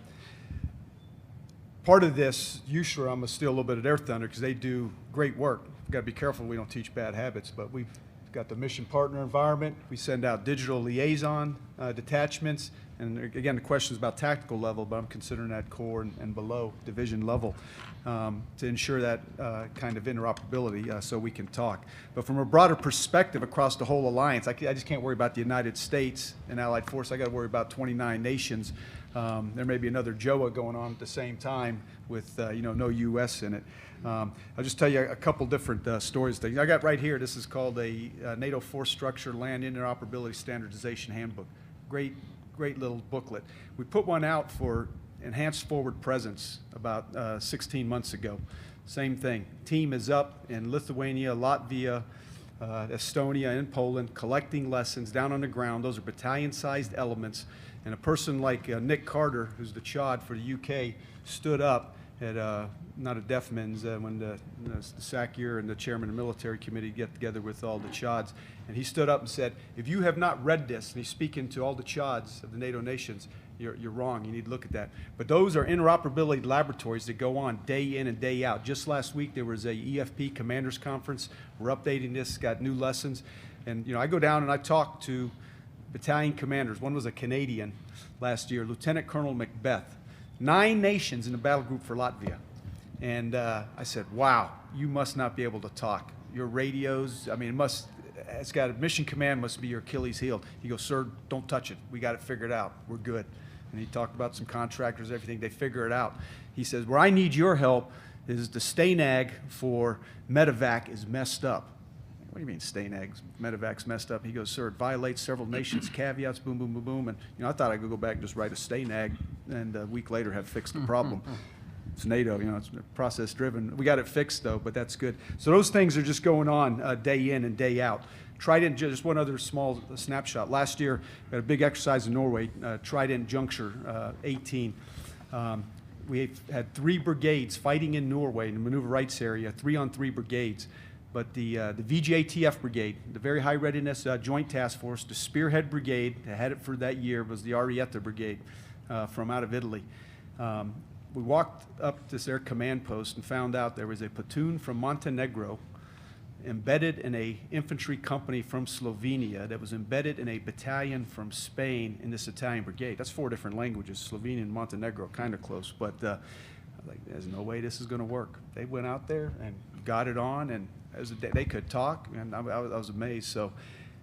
of this, USHRA, I'm going to steal a little bit of their thunder because they do great work. We've got to be careful we don't teach bad habits, but we've got the mission partner environment. We send out digital liaison detachments. And again, the question is about tactical level, but I'm considering that corps and below division level to ensure that kind of interoperability so we can talk. But from a broader perspective across the whole alliance, I just can't worry about the United States and allied force. I got to worry about 29 nations There may be another JOA going on at the same time with no U.S. in it. I'll just tell you a couple different stories. I got right here. This is called a NATO Force Structure Land Interoperability Standardization Handbook. Great little booklet. We put one out for Enhanced Forward Presence about 16 months ago. Same thing. Team is up in Lithuania, Latvia, Estonia, and Poland, collecting lessons down on the ground. Those are battalion-sized elements. And a person like Nick Carter, who's the CHOD for the UK, stood up at not a Deafmen's when the SACIR and the chairman of the military committee get together with all the CHODs. And he stood up and said, if you have not read this, and he's speaking to all the CHODs of the NATO nations, you're wrong. You need to look at that. But those are interoperability laboratories that go on day in and day out. Just last week there was a EFP Commanders Conference. We're updating this, got new lessons. And I go down and I talk to battalion commanders. One was a Canadian last year, Lieutenant Colonel Macbeth. 9 nations in the battle group for Latvia. And I said, wow, you must not be able to talk. Your radios, I mean, it's got a mission command must be your Achilles heel. He goes, sir, don't touch it. We got it figured out. We're good. And he talked about some contractors, everything. They figure it out. He says, where I need your help is the STANAG for medevac is messed up. What do you mean STANAG? Medevac's messed up. He goes, sir, it violates several nations' caveats, boom, boom, boom, boom. And I thought I could go back and just write a STANAG and a week later have fixed the problem. It's NATO, it's process driven. We got it fixed though, but that's good. So those things are just going on day in and day out. Trident, just one other small snapshot. Last year, we had a big exercise in Norway, Trident Juncture 18. We had 3 brigades fighting in Norway in the maneuver rights area, 3-on-3 brigades. But the VJTF brigade, the Very High Readiness Joint Task Force, the Spearhead Brigade, that had it for that year, was the Arietta Brigade from out of Italy. We walked up this air command post and found out there was a platoon from Montenegro embedded in a infantry company from Slovenia that was embedded in a battalion from Spain in this Italian brigade. That's 4 different languages, Slovenian and Montenegro, kind of close, but there's no way this is going to work. They went out there and got it on, and they could talk, and I was amazed. So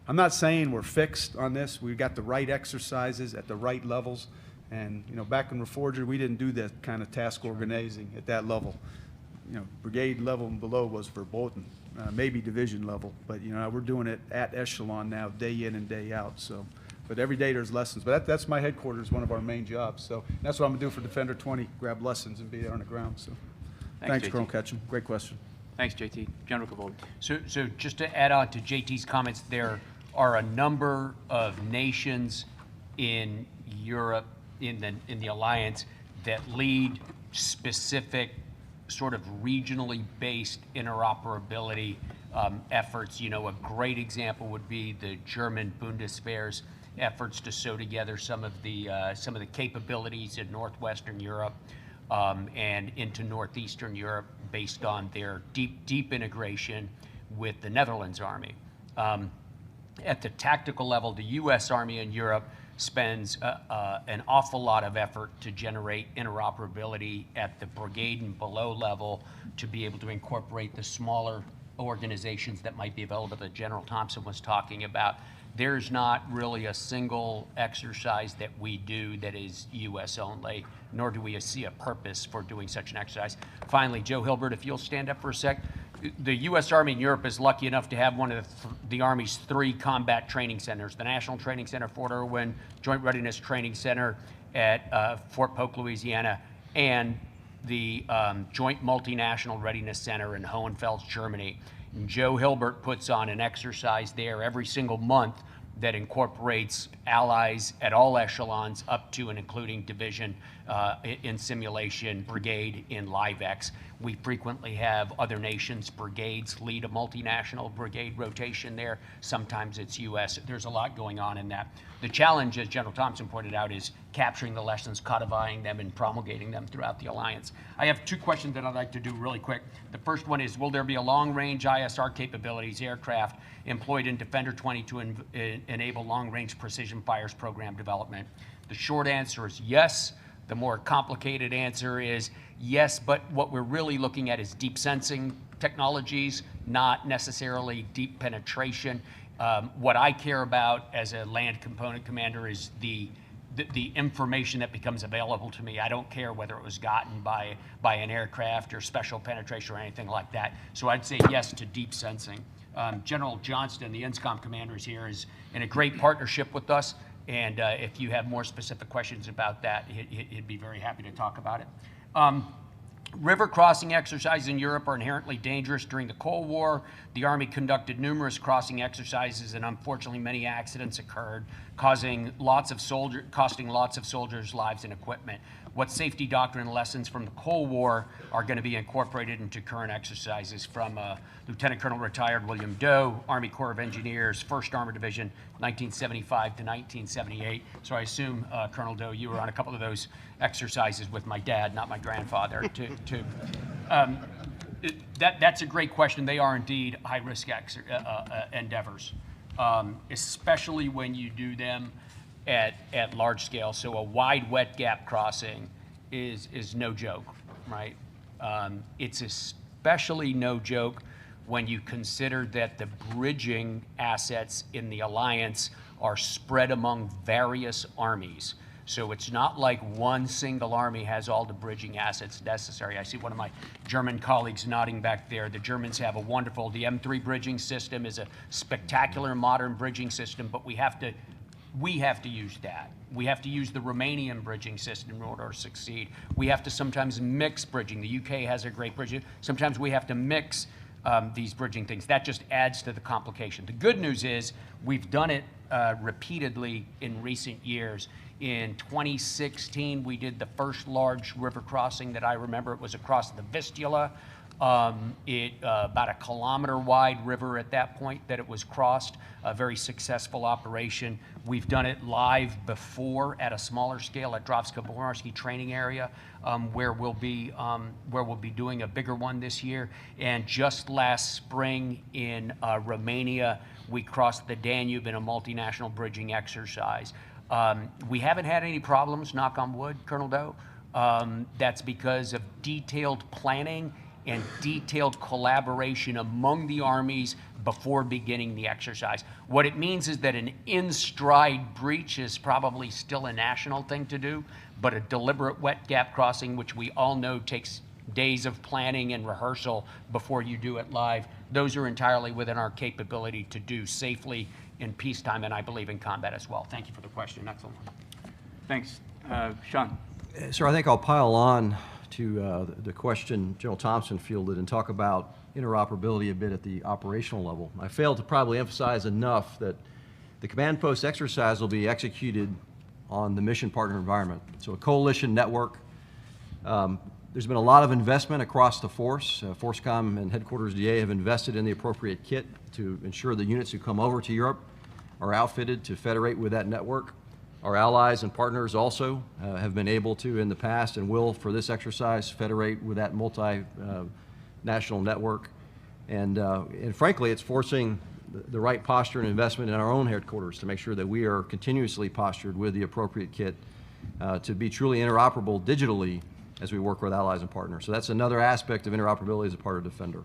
I'm not saying we're fixed on this. We got the right exercises at the right levels, and back in Reforger, we didn't do that kind of task organizing at that level. Brigade level and below was verboten. Maybe division level, but we're doing it at echelon now, day in and day out. So, but every day there's lessons. But that's my headquarters, one of our main jobs. So that's what I'm gonna do for Defender 20: grab lessons and be there on the ground. So, thanks JT. Colonel Ketchum. Great question. Thanks, JT. General Cavoli. So just to add on to JT's comments, there are a number of nations in Europe, in the alliance, that lead specific sort of regionally based interoperability efforts. A great example would be the German Bundeswehr's efforts to sew together some of the capabilities in Northwestern Europe and into Northeastern Europe based on their deep integration with the Netherlands Army. At the tactical level, the U.S. Army in Europe spends an awful lot of effort to generate interoperability at the brigade and below level to be able to incorporate the smaller organizations that might be available that General Thomson was talking about. There's not really a single exercise that we do that is U.S. only, nor do we see a purpose for doing such an exercise. Finally, Joe Hilbert, if you'll stand up for a sec. The U.S. Army in Europe is lucky enough to have one of the Army's 3 combat training centers, the National Training Center, Fort Irwin, Joint Readiness Training Center at Fort Polk, Louisiana, and the Joint Multinational Readiness Center in Hohenfels, Germany. And Joe Hilbert puts on an exercise there every single month that incorporates allies at all echelons up to and including division in simulation, brigade in LiveX. We frequently have other nations' brigades lead a multinational brigade rotation there. Sometimes it's U.S. There's a lot going on in that. The challenge, as General Thomson pointed out, is capturing the lessons, codifying them, and promulgating them throughout the alliance. I have 2 questions that I'd like to do really quick. The first one is, will there be a long-range ISR capabilities aircraft employed in Defender 20 to enable long-range precision fires program development? The short answer is yes. The more complicated answer is yes, but what we're really looking at is deep sensing technologies, not necessarily deep penetration. What I care about as a land component commander is the the information that becomes available to me. I don't care whether it was gotten by an aircraft or special penetration or anything like that. So I'd say yes to deep sensing. General Johnston, the INSCOM commander, is here, is in a great partnership with us. And if you have more specific questions about that, he'd be very happy to talk about it. River crossing exercises in Europe are inherently dangerous. During the Cold War, the Army conducted numerous crossing exercises, and unfortunately many accidents occurred, costing lots of soldiers' lives and equipment. What safety doctrine lessons from the Cold War are going to be incorporated into current exercises? From Lieutenant Colonel retired William Doe, Army Corps of Engineers, 1st Armored Division, 1975 to 1978. So I assume, Colonel Doe, you were on a couple of those exercises with my dad, not my grandfather. That's a great question. They are indeed high-risk endeavors, especially when you do them at large scale. So a wide wet gap crossing is no joke, right? It's especially no joke when you consider that the bridging assets in the alliance are spread among various armies. So it's not like one single army has all the bridging assets necessary. I see one of my German colleagues nodding back there. The Germans have a wonderful, the M3 bridging system is a spectacular modern bridging system, but we have to use that. We have to use the Romanian bridging system in order to succeed. We have to sometimes mix bridging. The UK has a great bridging. Sometimes we have to mix these bridging things. That just adds to the complication. The good news is we've done it repeatedly in recent years. In 2016, we did the first large river crossing that I remember. It was across the Vistula. About a kilometer-wide river at that point that it was crossed, a very successful operation. We've done it live before at a smaller scale at Drovsko-Bomarski training area, where we'll be doing a bigger one this year. And just last spring in Romania, we crossed the Danube in a multinational bridging exercise. We haven't had any problems, knock on wood, Colonel Doe. That's because of detailed planning and detailed collaboration among the armies before beginning the exercise. What it means is that an in-stride breach is probably still a national thing to do, but a deliberate wet gap crossing, which we all know takes days of planning and rehearsal before you do it live, those are entirely within our capability to do safely in peacetime, and I believe in combat as well. Thank you for the question. Excellent. Thanks. Sean. Sir, I think I'll pile on to the question General Thomson fielded and talk about interoperability a bit at the operational level. I failed to probably emphasize enough that the command post exercise will be executed on the mission partner environment. So a coalition network. There's been a lot of investment across the force. FORSCOM and Headquarters DA have invested in the appropriate kit to ensure the units who come over to Europe are outfitted to federate with that network. Our allies and partners also have been able to in the past and will for this exercise federate with that multi-national network. And frankly, it's forcing the right posture and investment in our own headquarters to make sure that we are continuously postured with the appropriate kit to be truly interoperable digitally as we work with allies and partners. So that's another aspect of interoperability as a part of Defender.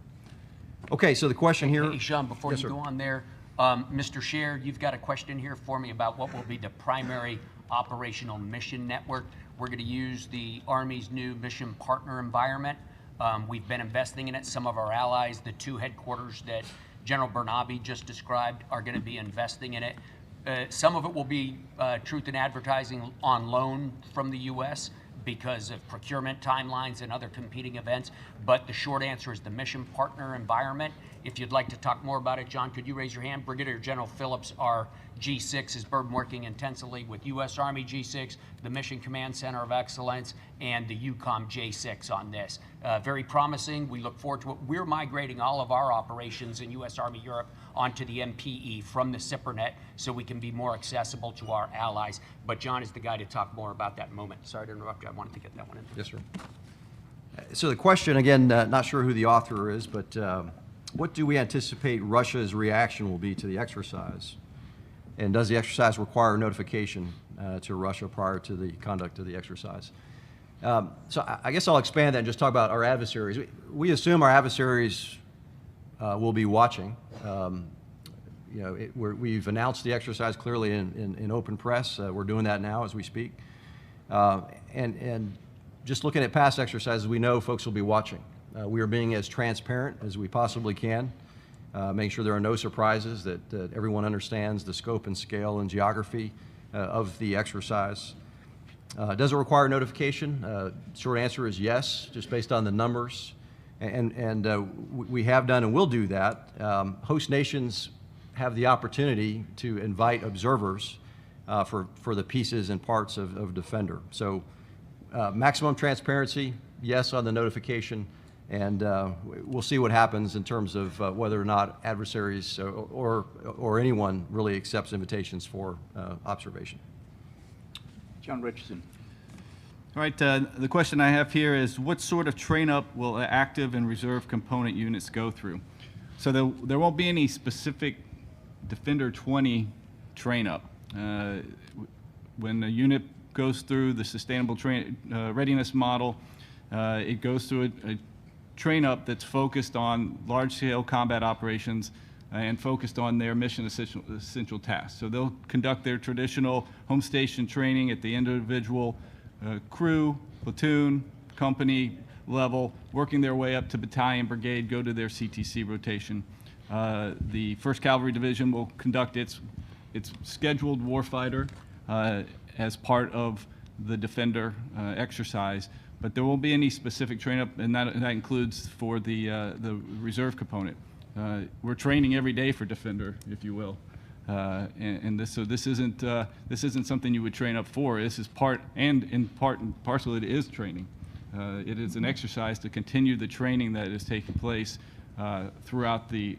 Okay, so the question here. Hey, Sean, before Yes, you sir. go on there, Mr. Scheer, you've got a question here for me about what will be the primary operational mission network. We're going to use the Army's new mission partner environment. We've been investing in it. Some of our allies, the two headquarters that General Bernabe just described, are going to be investing in it. Some of it will be truth in advertising on loan from the U.S. because of procurement timelines and other competing events. But the short answer is the mission partner environment. If you'd like to talk more about it, John, could you raise your hand? Brigadier General Phillips, our G6, has been working intensively with U.S. Army G6, the Mission Command Center of Excellence, and the UCOM J6 on this. Very promising. We look forward to it. We're migrating all of our operations in U.S. Army Europe onto the MPE from the SIPRNet so we can be more accessible to our allies. But John is the guy to talk more about that moment. Sorry to interrupt you. I wanted to get that one in. Yes, sir. So the question, again, not sure who the author is, but what do we anticipate Russia's reaction will be to the exercise? And does the exercise require notification to Russia prior to the conduct of the exercise? So I guess I'll expand that and just talk about our adversaries. We assume our adversaries will be watching. we've announced the exercise clearly in open press. We're doing that now as we speak. And just looking at past exercises, we know folks will be watching. We are being as transparent as we possibly can, making sure there are no surprises, that everyone understands the scope and scale and geography of the exercise. Does it require notification? Short answer is yes, just based on the numbers. And we have done and will do that. Host nations have the opportunity to invite observers for the pieces and parts of Defender. So maximum transparency, yes on the notification, and we'll see what happens in terms of whether or not adversaries or anyone really accepts invitations for observation. John Richardson. All right, the question I have here is, what sort of train-up will active and reserve component units go through? So there won't be any specific Defender 20 train-up. When a unit goes through the sustainable readiness model, it goes through a train-up that's focused on large-scale combat operations and focused on their mission essential tasks. So they'll conduct their traditional home station training at the individual crew, platoon, company level, working their way up to battalion, brigade, go to their CTC rotation. The 1st Cavalry Division will conduct its scheduled warfighter as part of the Defender exercise, but there won't be any specific train-up, and that includes for the reserve component. We're training every day for Defender, if you will. So this isn't something you would train up for. This is part and parcel it is training. It is an exercise to continue the training that is taking place throughout the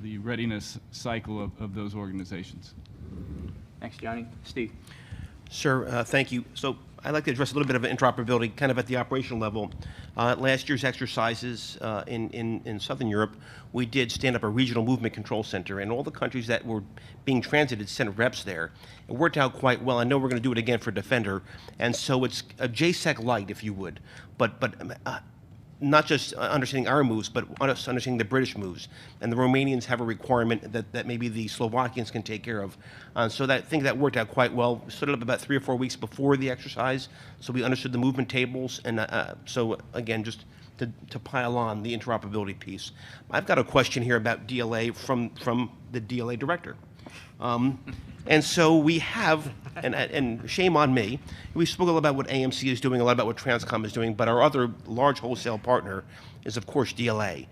readiness cycle of those organizations. Thanks, Johnny. Steve. Sir, thank you. So I'd like to address a little bit of interoperability, kind of at the operational level. Last year's exercises in Southern Europe, we did stand up a regional movement control center, and all the countries that were being transited sent reps there. It worked out quite well. I know we're going to do it again for Defender, and so it's a JSEC light, if you would, but not just understanding our moves, but understanding the British moves. And the Romanians have a requirement that maybe the Slovakians can take care of. So I think that worked out quite well. We stood it up about 3 or 4 weeks before the exercise, so we understood the movement tables. And so again, just to pile on the interoperability piece. I've got a question here about DLA from the DLA director. And so we have, and shame on me, we spoke a lot about what AMC is doing, a lot about what Transcom is doing, but our other large wholesale partner is, of course, DLA.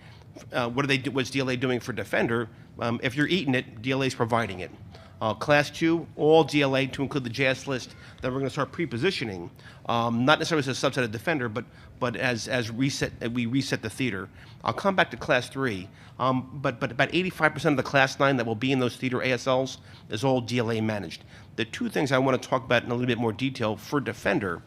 What's DLA doing for Defender? If you're eating it, DLA is providing it. Class 2, all DLA to include the JS list that we're going to start pre-positioning, not necessarily as a subset of Defender, but as we reset the theater. I'll come back to Class 3, but about 85% of the Class 9 that will be in those theater ASLs is all DLA managed. The two things I want to talk about in a little bit more detail for Defender,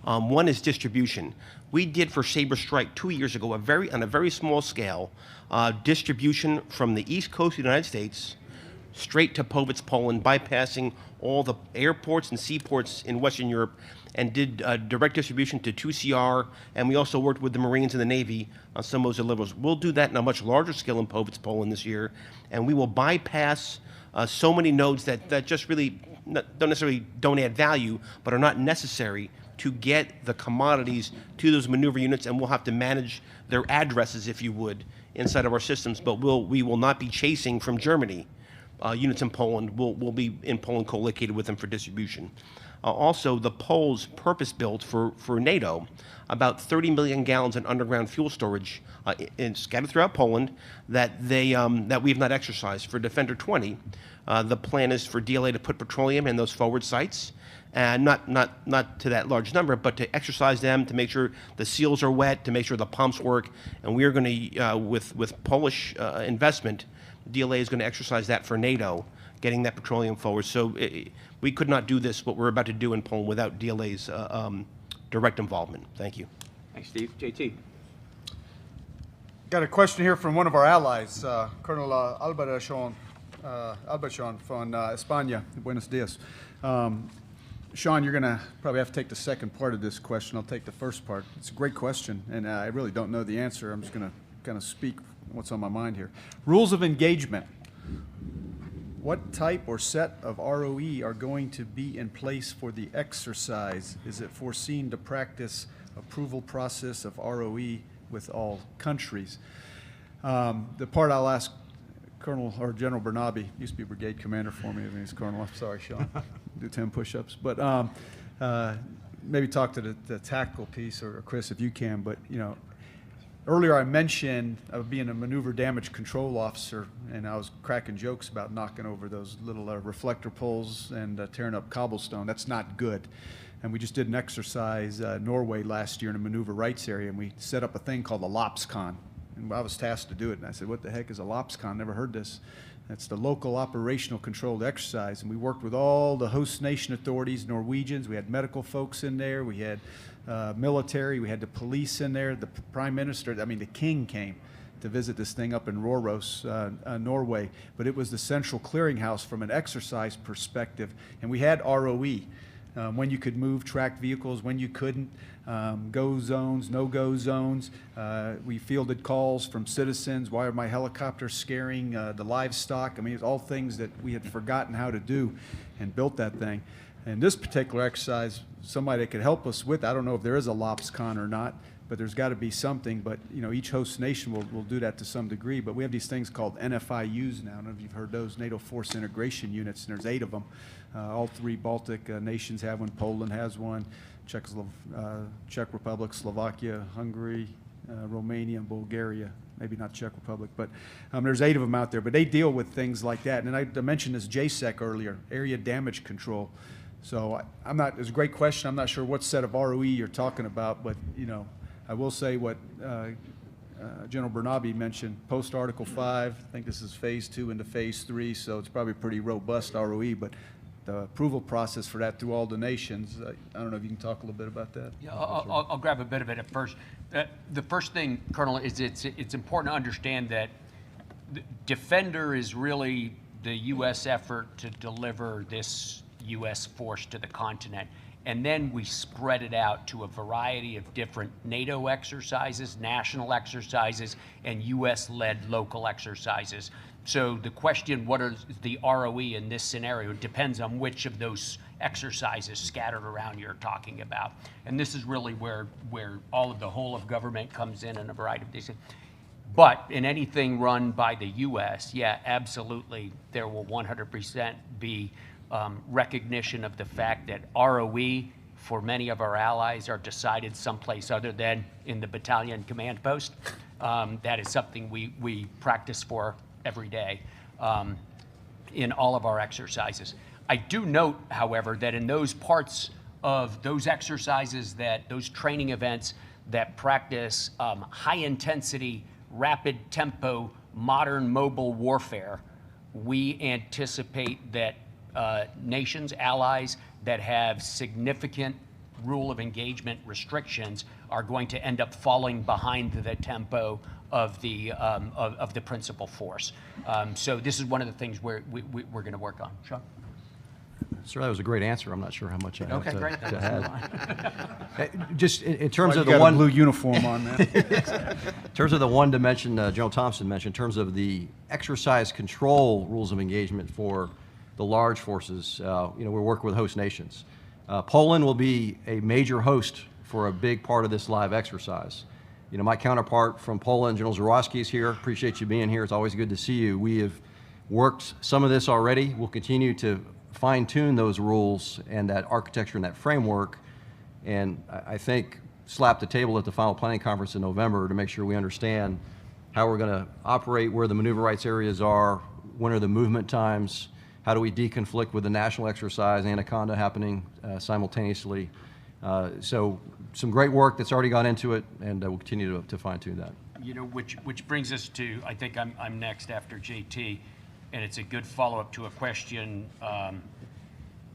one is distribution. We did for Sabre Strike 2 years ago, on a very small scale, distribution from the East Coast of the United States straight to Powitz, Poland, bypassing all the airports and seaports in Western Europe, and did direct distribution to 2CR, and we also worked with the Marines and the Navy on some of those deliverables. We'll do that in a much larger scale in Powitz, Poland this year, and we will bypass so many nodes that just really don't add value, but are not necessary to get the commodities to those maneuver units, and we'll have to manage their addresses, if you would, inside of our systems, but we will not be chasing from Germany. Units in Poland will be in Poland co-located with them for distribution. Also, the Poles purpose-built for NATO about 30 million gallons in underground fuel storage scattered throughout Poland that we've not exercised. For Defender 20, the plan is for DLA to put petroleum in those forward sites, and not to that large number, but to exercise them, to make sure the seals are wet, to make sure the pumps work, and we are going to, with Polish investment, DLA is going to exercise that for NATO, getting that petroleum forward. So we could not do this, what we're about to do in Poland, without DLA's direct involvement. Thank you. Thanks, Steve. JT. Got a question here from one of our allies, Colonel Albarrachon from España. Buenos dias. Sean, you're going to probably have to take the second part of this question. I'll take the first part. It's a great question, and I really don't know the answer. I'm just going to kind of speak what's on my mind here. Rules of engagement. What type or set of ROE are going to be in place for the exercise? Is it foreseen to practice approval process of ROE with all countries? The part I'll ask Colonel or General Bernabe, used to be brigade commander for me, I think he's colonel. I'm sorry, Sean. Do 10 push-ups. But maybe talk to the tactical piece, or Chris, if you can. But, you know, earlier I mentioned being a maneuver damage control officer, and I was cracking jokes about knocking over those little reflector poles and tearing up cobblestone. That's not good. And we just did an exercise Norway last year in a maneuver rights area, and we set up a thing called the LOPSCON. And I was tasked to do it, and I said, what the heck is a LOPSCON? Never heard this. That's the local operational controlled exercise. And we worked with all the host nation authorities, Norwegians. We had medical folks in there. We had military. We had the police in there. The prime minister, I mean, the king came to visit this thing up in Røros, Norway. But it was the central clearinghouse from an exercise perspective. And we had ROE. When you could move tracked vehicles, when you couldn't, go zones, no-go zones. We fielded calls from citizens. Why are my helicopters scaring the livestock? I mean, it's all things that we had forgotten how to do, and built that thing. And this particular exercise, somebody that could help us with, I don't know if there is a LOPSCON or not, but there's got to be something. But, you know, each host nation will do that to some degree. But we have these things called NFIUs now. I don't know if you've heard those, NATO Force Integration Units, and there's 8 of them. All 3 Baltic nations have one. Poland has one. Czech Republic, Slovakia, Hungary, Romania, and Bulgaria. Maybe not Czech Republic, but there's 8 of them out there. But they deal with things like that. And I mentioned this JSEC earlier, area damage control. So I'm not, it's a great question. I'm not sure what set of ROE you're talking about, but, you know, I will say what General Bernabe mentioned, post-Article 5, I think this is Phase 2 into Phase 3, so it's probably pretty robust ROE, but the approval process for that through all the nations, I don't know if you can talk a little bit about that. Yeah, I'll grab a bit of it at first. The first thing, Colonel, is it's important to understand that Defender is really the U.S. effort to deliver this U.S. force to the continent. And then we spread it out to a variety of different NATO exercises, national exercises, and U.S.-led local exercises. So the question, what is the ROE in this scenario, depends on which of those exercises scattered around you're talking about. And this is really where all of the whole of government comes in a variety of these things. But in anything run by the U.S., yeah, absolutely, there will 100% be recognition of the fact that ROE for many of our allies are decided someplace other than in the battalion command post. That is something we practice for every day in all of our exercises. I do note, however, that in those parts of those exercises, those training events that practice high intensity, rapid tempo, modern mobile warfare, we anticipate that nations, allies that have significant rule of engagement restrictions are going to end up falling behind the tempo of the principal force. So this is one of the things we're going to work on. Sean? Sir, that was a great answer. I'm not sure how much I have to add. Just in terms Well, of you the got a one blue uniform on that. in terms of the one dimension General Thomson mentioned, in terms of the exercise control rules of engagement for the large forces, we're working with host nations. Poland will be a major host for a big part of this live exercise. You know, my counterpart from Poland, General Zurowski, is here. Appreciate you being here. It's always good to see you. We have worked some of this already. We'll continue to fine-tune those rules and that architecture and that framework, and I think slap the table at the final planning conference in November to make sure we understand how we're going to operate, where the maneuver rights areas are, when are the movement times, how do we deconflict with the national exercise, Anaconda happening simultaneously. So some great work that's already gone into it, and we'll continue to fine-tune that. You know, which brings us to, I think I'm next after JT, and it's a good follow-up to a question.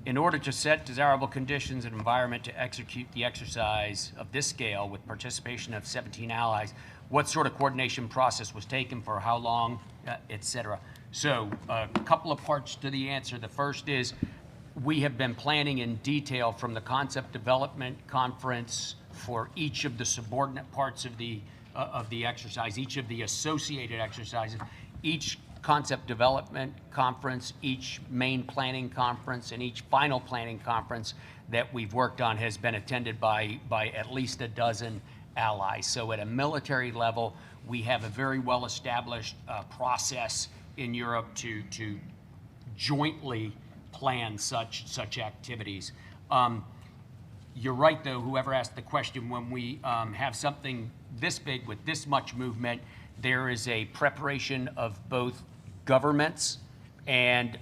In order to set desirable conditions and environment to execute the exercise of this scale with participation of 17 allies, what sort of coordination process was taken, for how long, et cetera? So a couple of parts to the answer. The first is we have been planning in detail from the concept development conference for each of the subordinate parts of the exercise, each of the associated exercises. Each concept development conference, each main planning conference, and each final planning conference that we've worked on has been attended by at least a dozen allies. So at a military level, we have a very well-established process in Europe to jointly plan such activities. You're right, though, whoever asked the question, when we have something this big with this much movement, there is a preparation of both governments and,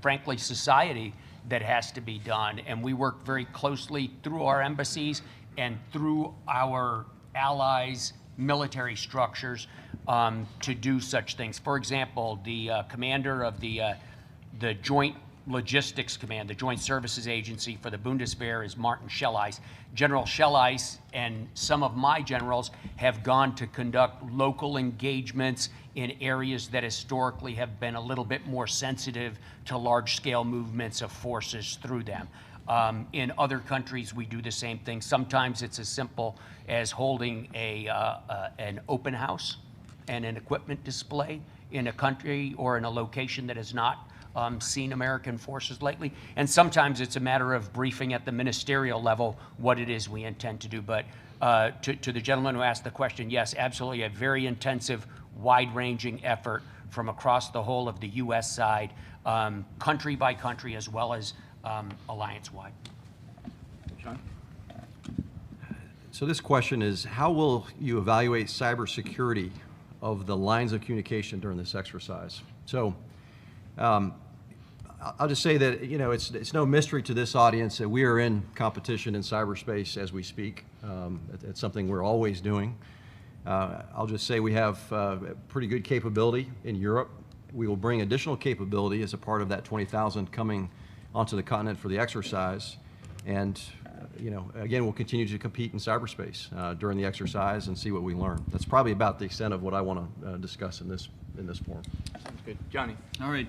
frankly, society that has to be done. And we work very closely through our embassies and through our allies' military structures to do such things. For example, the commander of the Joint Logistics Command, the Joint Services Agency for the Bundeswehr, is Martin Schelleis. General Schelleis and some of my generals have gone to conduct local engagements in areas that historically have been a little bit more sensitive to large-scale movements of forces through them. In other countries, we do the same thing. Sometimes it's as simple as holding an open house and an equipment display in a country or in a location that has not seen American forces lately. And sometimes it's a matter of briefing at the ministerial level what it is we intend to do. But to the gentleman who asked the question, yes, absolutely, a very intensive, wide-ranging effort from across the whole of the U.S. side, country by country, as well as alliance-wide. Sean? So this question is, how will you evaluate cybersecurity of the lines of communication during this exercise? So I'll just say that, you know, it's no mystery to this audience that we are in competition in cyberspace as we speak. It's something we're always doing. I'll just say we have pretty good capability in Europe. We will bring additional capability as a part of that 20,000 coming onto the continent for the exercise. And, you know, again, we'll continue to compete in cyberspace during the exercise and see what we learn. That's probably about the extent of what I want to discuss in this forum. Sounds good. Johnny? All right.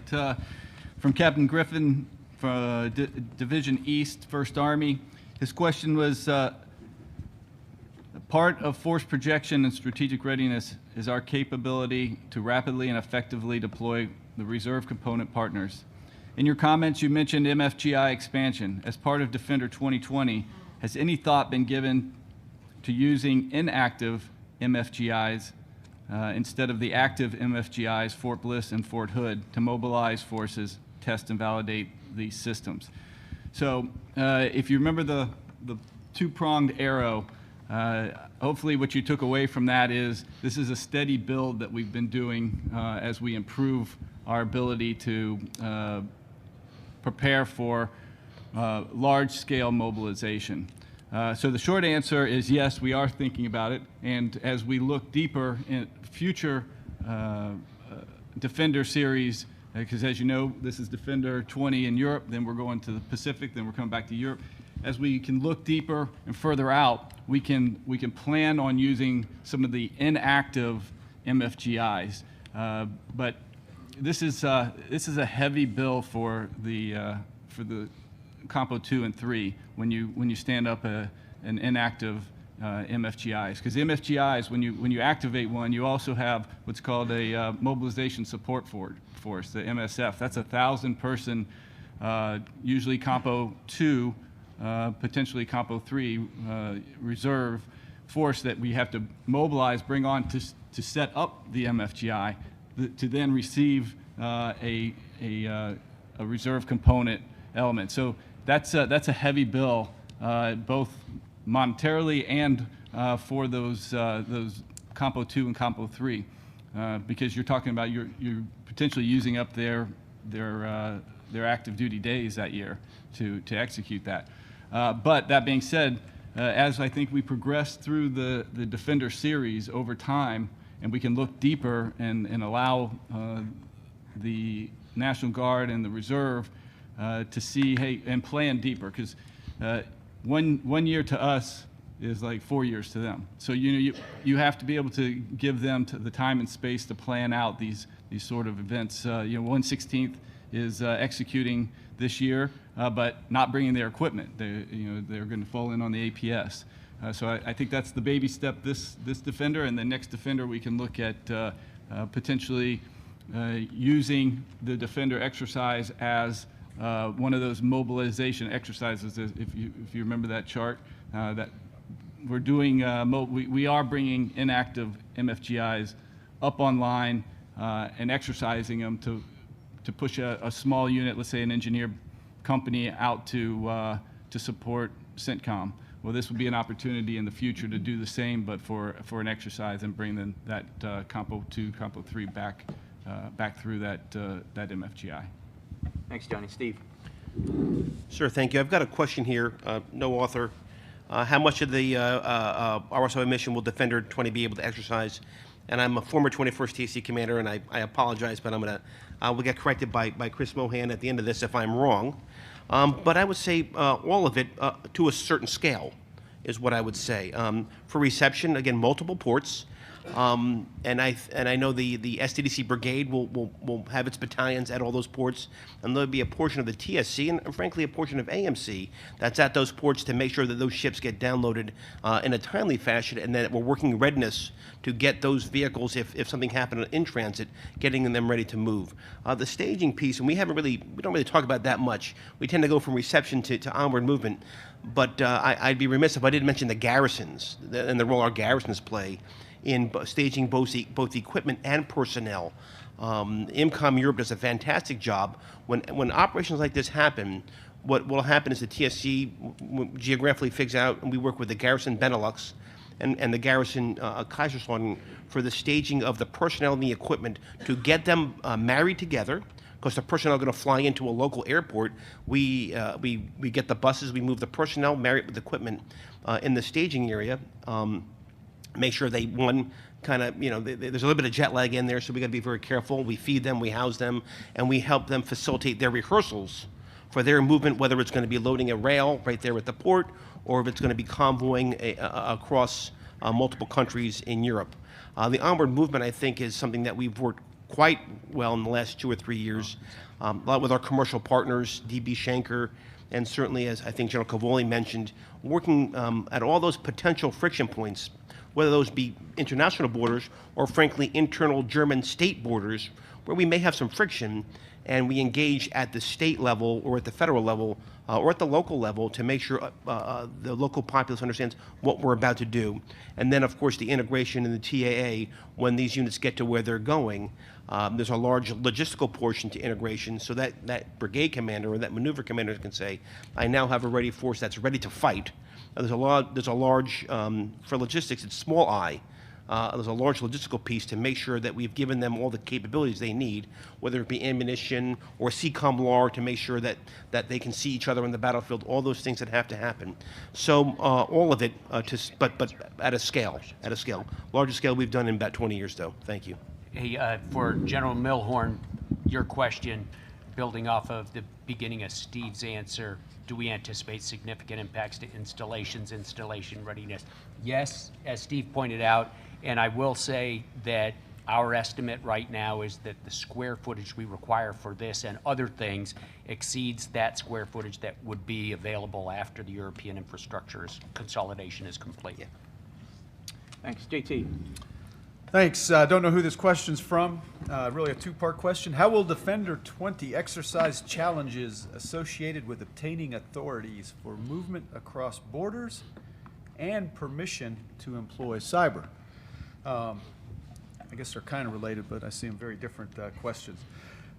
From Captain Griffin, from Division East, 1st Army. His question was, part of force projection and strategic readiness is our capability to rapidly and effectively deploy the reserve component partners. In your comments, you mentioned MFGI expansion. As part of Defender 2020, has any thought been given to using inactive MFGIs instead of the active MFGIs, Fort Bliss and Fort Hood, to mobilize forces, test and validate these systems? So if you remember the two-pronged arrow, hopefully what you took away from that is this is a steady build that we've been doing as we improve our ability to prepare for large-scale mobilization. So the short answer is yes, we are thinking about it, and as we look deeper in future Defender series, because as you know, this is Defender 20 in Europe, then we're going to the Pacific, then we're coming back to Europe. As we can look deeper and further out, we can plan on using some of the inactive MFGIs, but this is a heavy bill for the Compo 2 and 3 when you stand up an inactive MFGIs, because the MFGIs, when you activate one, you also have what's called a mobilization support force, the MSF. That's a 1,000-person, usually Compo 2, potentially Compo 3 reserve force that we have to mobilize, bring on to set up the MFGI, to then receive a reserve component element. So that's a heavy bill, both monetarily and for those Compo 2 and Compo 3, because you're talking about you're potentially using up their active duty days that year to execute that. But that being said, as I think we progress through the Defender series over time, and we can look deeper and allow the National Guard and the Reserve to see, hey, and plan deeper, because 1 year to us is like 4 years to them. So you have to be able to give them the time and space to plan out these sort of events. 1/16th is executing this year, but not bringing their equipment. They're going to fall in on the APS. So I think that's the baby step this Defender, and the next Defender we can look at potentially using the Defender exercise as one of those mobilization exercises. If you remember that chart, that we're doing, we are bringing inactive MFGIs up online and exercising them to push a small unit, let's say an engineer company, out to support CENTCOM. Well, this would be an opportunity in the future to do the same, but for an exercise and bring that Compo 2, Compo 3 back through that MFGI. Thanks, Johnny. Steve? Sir, thank you. I've got a question here, no author. How much of the RSOI mission will Defender 20 be able to exercise? And I'm a former 21st TC commander, and I apologize, but I will get corrected by Chris Mohan at the end of this if I'm wrong. But I would say all of it to a certain scale is what I would say. For reception, again, multiple ports. And I know the STDC brigade will have its battalions at all those ports, and there'll be a portion of the TSC and frankly a portion of AMC that's at those ports to make sure that those ships get downloaded in a timely fashion, and that we're working readiness to get those vehicles, if something happened in transit, getting them ready to move. The staging piece, and we don't really talk about that much. We tend to go from reception to onward movement, but I'd be remiss if I didn't mention the garrisons and the role our garrisons play in staging both equipment and personnel. IMCOM Europe does a fantastic job. When operations like this happen, what will happen is the TSC geographically figures out, and we work with the garrison Benelux and the garrison Kaiserslautern for the staging of the personnel and the equipment to get them married together. Because the personnel are going to fly into a local airport, we get the buses, we move the personnel married with equipment in the staging area. Make sure they, there's a little bit of jet lag in there, so we got to be very careful. We feed them, we house them, and we help them facilitate their rehearsals for their movement, whether it's going to be loading a rail right there at the port, or if it's going to be convoying across multiple countries in Europe. The onward movement, I think, is something that we've worked quite well in the last 2 or 3 years, a lot with our commercial partners, DB Schenker, and certainly, as I think General Cavoli mentioned, working at all those potential friction points, whether those be international borders or, frankly, internal German state borders, where we may have some friction, and we engage at the state level or at the federal level or at the local level to make sure the local populace understands what we're about to do. And then, of course, the integration in the TAA, when these units get to where they're going, there's a large logistical portion to integration, so that brigade commander or that maneuver commander can say, I now have a ready force that's ready to fight. There's a large, for logistics, it's small I. There's a large logistical piece to make sure that we've given them all the capabilities they need, whether it be ammunition or CCOM LAR to make sure that they can see each other on the battlefield, all those things that have to happen. So all of it, but at a scale. Largest scale we've done in about 20 years, though. Thank you. Hey, for General Milhorn, your question, building off of the beginning of Steve's answer, do we anticipate significant impacts to installation readiness? Yes, as Steve pointed out, and I will say that our estimate right now is that the square footage we require for this and other things exceeds that square footage that would be available after the European infrastructure consolidation is complete. Yeah. Thanks. JT? Thanks. I don't know who this question's from. Really a two-part question. How will Defender 20 exercise challenges associated with obtaining authorities for movement across borders and permission to employ cyber? I guess they're kind of related, but I see them very different questions.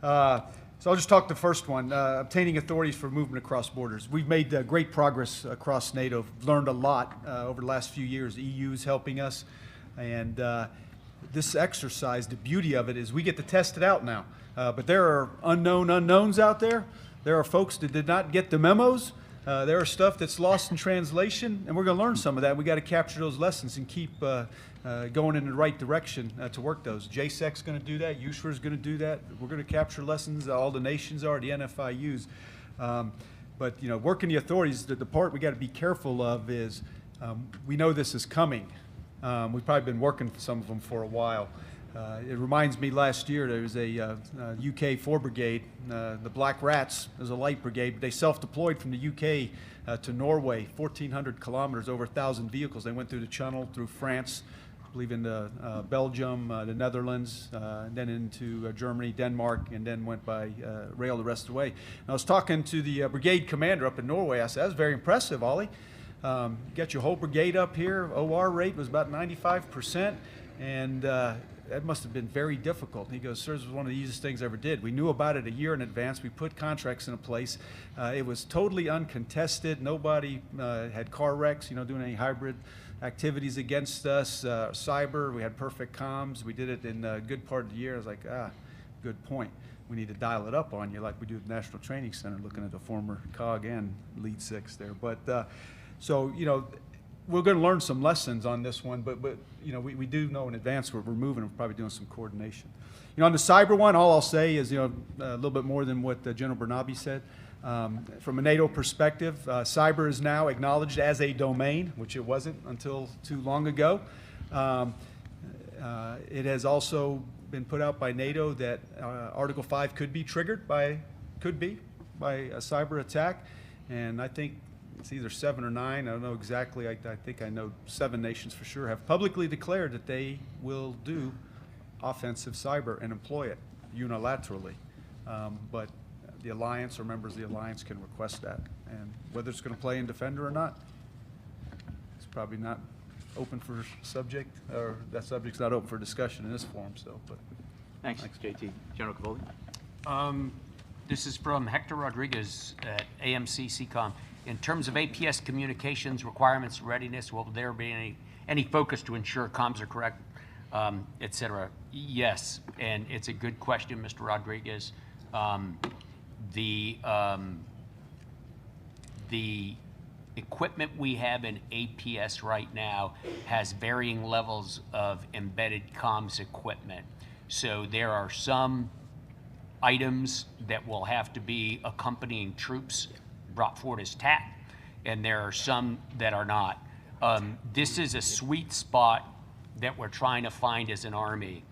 So I'll just talk the first one, obtaining authorities for movement across borders. We've made great progress across NATO, learned a lot over the last few years. The EU is helping us, and this exercise, the beauty of it is we get to test it out now. But there are unknown unknowns out there. There are folks that did not get the memos. There are stuff that's lost in translation, and we're going to learn some of that. We got to capture those lessons and keep going in the right direction to work those. JSEC's going to do that. USHRA is going to do that. We're going to capture lessons. All the nations are, the NFIUs. But working the authorities, the part we got to be careful of is we know this is coming. We've probably been working for some of them for a while. It reminds me last year there was a UK 4 brigade, the Black Rats, there's a light brigade, but they self-deployed from the UK to Norway, 1,400 kilometers, over 1,000 vehicles. They went through the Channel, through France, believe into Belgium, the Netherlands, then into Germany, Denmark, and then went by rail the rest of the way. And I was talking to the brigade commander up in Norway. I said, "That's very impressive, Ollie. Get your whole brigade up here. OR rate was about 95%, and that must have been very difficult." And he goes, "Sir, this was one of the easiest things I ever did. We knew about it a year in advance. We put contracts in place. It was totally uncontested. Nobody had car wrecks, doing any hybrid activities against us. Cyber, we had perfect comms. We did it in a good part of the year." I was like, good point. We need to dial it up on you like we do at the National Training Center, looking at the former COG and Lead 6 there. But so, we're going to learn some lessons on this one, but we do know in advance we're moving and we're probably doing some coordination. On the cyber one, all I'll say is, a little bit more than what General Bernabe said. From a NATO perspective, cyber is now acknowledged as a domain, which it wasn't until too long ago. It has also been put out by NATO that Article 5 could be triggered by a cyber attack, and I think it's either 7 or 9. I don't know exactly. I think I know 7 nations for sure have publicly declared that they will do offensive cyber and employ it unilaterally. But the alliance or members of the alliance can request that. And whether it's going to play in Defender or not, it's probably not open for subject, or that subject's not open for discussion in this forum. So, but Thanks, JT. General Cavoli? This is from Hector Rodriguez at AMC CCOM. In terms of APS communications requirements, readiness, will there be any focus to ensure comms are correct, et cetera? Yes, and it's a good question, Mr. Rodriguez. The equipment we have in APS right now has varying levels of embedded comms equipment. So there are some items that will have to be accompanying troops brought forward as TAC, and there are some that are not. This is a sweet spot that we're trying to find as an Army.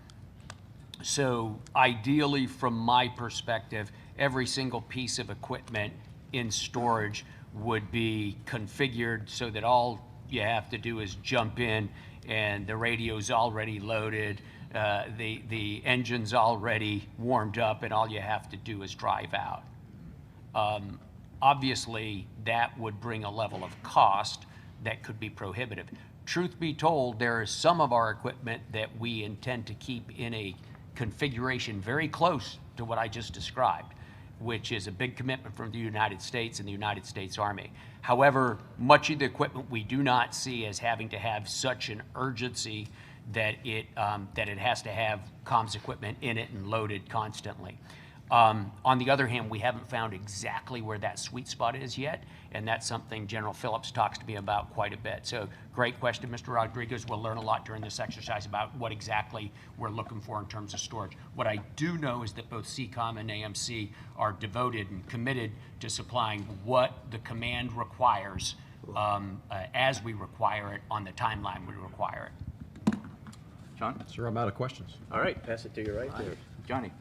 So ideally, from my perspective, every single piece of equipment in storage would be configured so that all you have to do is jump in and the radio's already loaded, the engine's already warmed up, and all you have to do is drive out. Obviously, that would bring a level of cost that could be prohibitive. Truth be told, there is some of our equipment that we intend to keep in a configuration very close to what I just described, which is a big commitment from the United States and the United States Army. However, much of the equipment we do not see as having to have such an urgency that it has to have comms equipment in it and loaded constantly. On the other hand, we haven't found exactly where that sweet spot is yet, and that's something General Phillips talks to me about quite a bit. So great question, Mr. Rodriguez. We'll learn a lot during this exercise about what exactly we're looking for in terms of storage. What I do know is that both CCOM and AMC are devoted and committed to supplying what the command requires as we require it on the timeline we require it. John? Sir, I'm out of questions. All right, pass it to your right there. Johnny?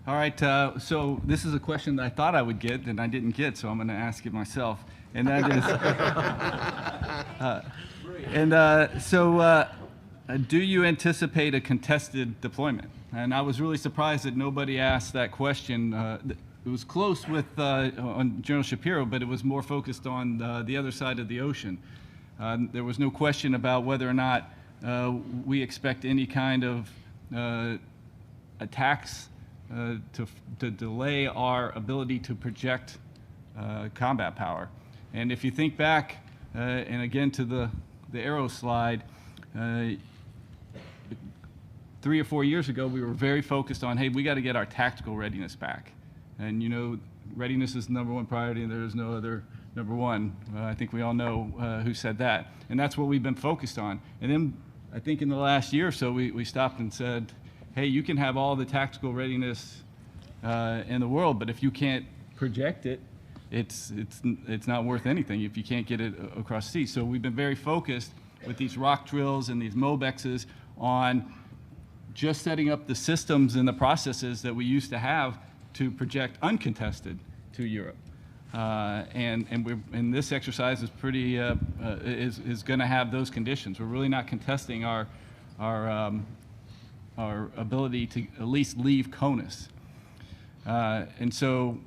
All right, so this is a question that I thought I would get and I didn't get, so I'm going to ask it myself. And that is, do you anticipate a contested deployment? And I was really surprised that nobody asked that question. It was close with on General Shapiro, but it was more focused on the other side of the ocean. There was no question about whether or not we expect any kind of attacks to delay our ability to project combat power. And if you think back, and again to the arrow slide, 3 or 4 years ago, we were very focused on, hey, we got to get our tactical readiness back. And readiness is the #1 priority, and there is no other #1. I think we all know who said that. And that's what we've been focused on. And then I think in the last year or so, we stopped and said, hey, you can have all the tactical readiness in the world, but if you can't project it, it's not worth anything if you can't get it across the sea. So we've been very focused with these rock drills and these MOBEXs on just setting up the systems and the processes that we used to have to project uncontested to Europe. And this exercise is pretty is going to have those conditions. We're really not contesting our our ability to at least leave CONUS. And so